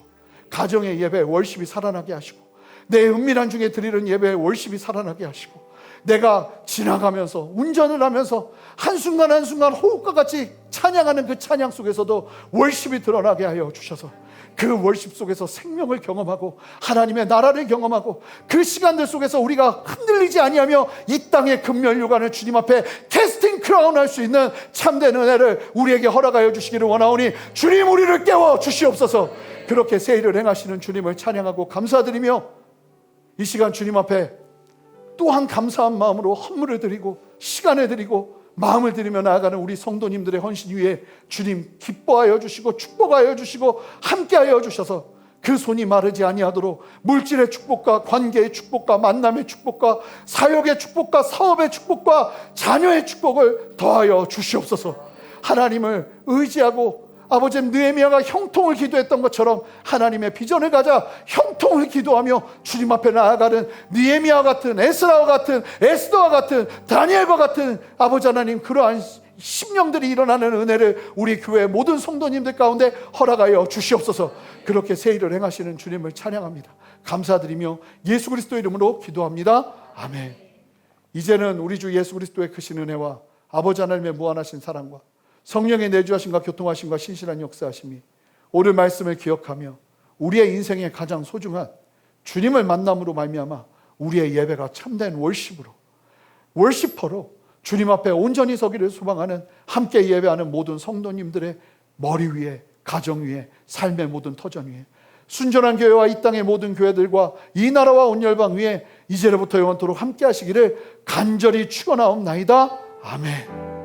가정의 예배 월십이 살아나게 하시고 내 은밀한 중에 드리는 예배의 월십이 살아나게 하시고 내가 지나가면서 운전을 하면서 한순간 한순간 호흡과 같이 찬양하는 그 찬양 속에서도 월십이 드러나게 하여 주셔서 그 월십 속에서 생명을 경험하고 하나님의 나라를 경험하고 그 시간들 속에서 우리가 흔들리지 아니하며 이 땅의 금면류관을 주님 앞에 캐스팅 크라운 할 수 있는 참된 은혜를 우리에게 허락하여 주시기를 원하오니 주님 우리를 깨워 주시옵소서. 그렇게 세일을 행하시는 주님을 찬양하고 감사드리며 이 시간 주님 앞에 또한 감사한 마음으로 헌물을 드리고 시간을 드리고 마음을 들이며 나아가는 우리 성도님들의 헌신 위에 주님 기뻐하여 주시고 축복하여 주시고 함께하여 주셔서 그 손이 마르지 아니하도록 물질의 축복과 관계의 축복과 만남의 축복과 사역의 축복과 사업의 축복과 자녀의 축복을 더하여 주시옵소서. 하나님을 의지하고 아버지 느헤미야가 형통을 기도했던 것처럼 하나님의 비전을 가자 형통을 기도하며 주님 앞에 나아가는 느헤미야 같은 에스라와 같은 에스더와 같은 다니엘과 같은 아버지 하나님 그러한 심령들이 일어나는 은혜를 우리 교회 모든 성도님들 가운데 허락하여 주시옵소서. 그렇게 세일을 행하시는 주님을 찬양합니다. 감사드리며 예수 그리스도 이름으로 기도합니다. 아멘. 이제는 우리 주 예수 그리스도의 크신 은혜와 아버지 하나님의 무한하신 사랑과 성령의 내주하심과 교통하심과 신실한 역사하심이 오늘 말씀을 기억하며 우리의 인생의 가장 소중한 주님을 만남으로 말미암아 우리의 예배가 참된 월십으로 월시퍼로 주님 앞에 온전히 서기를 소망하는 함께 예배하는 모든 성도님들의 머리 위에 가정 위에 삶의 모든 터전 위에 순전한 교회와 이 땅의 모든 교회들과 이 나라와 온 열방 위에 이제로부터 영원토록 함께 하시기를 간절히 축원하옵나이다. 아멘.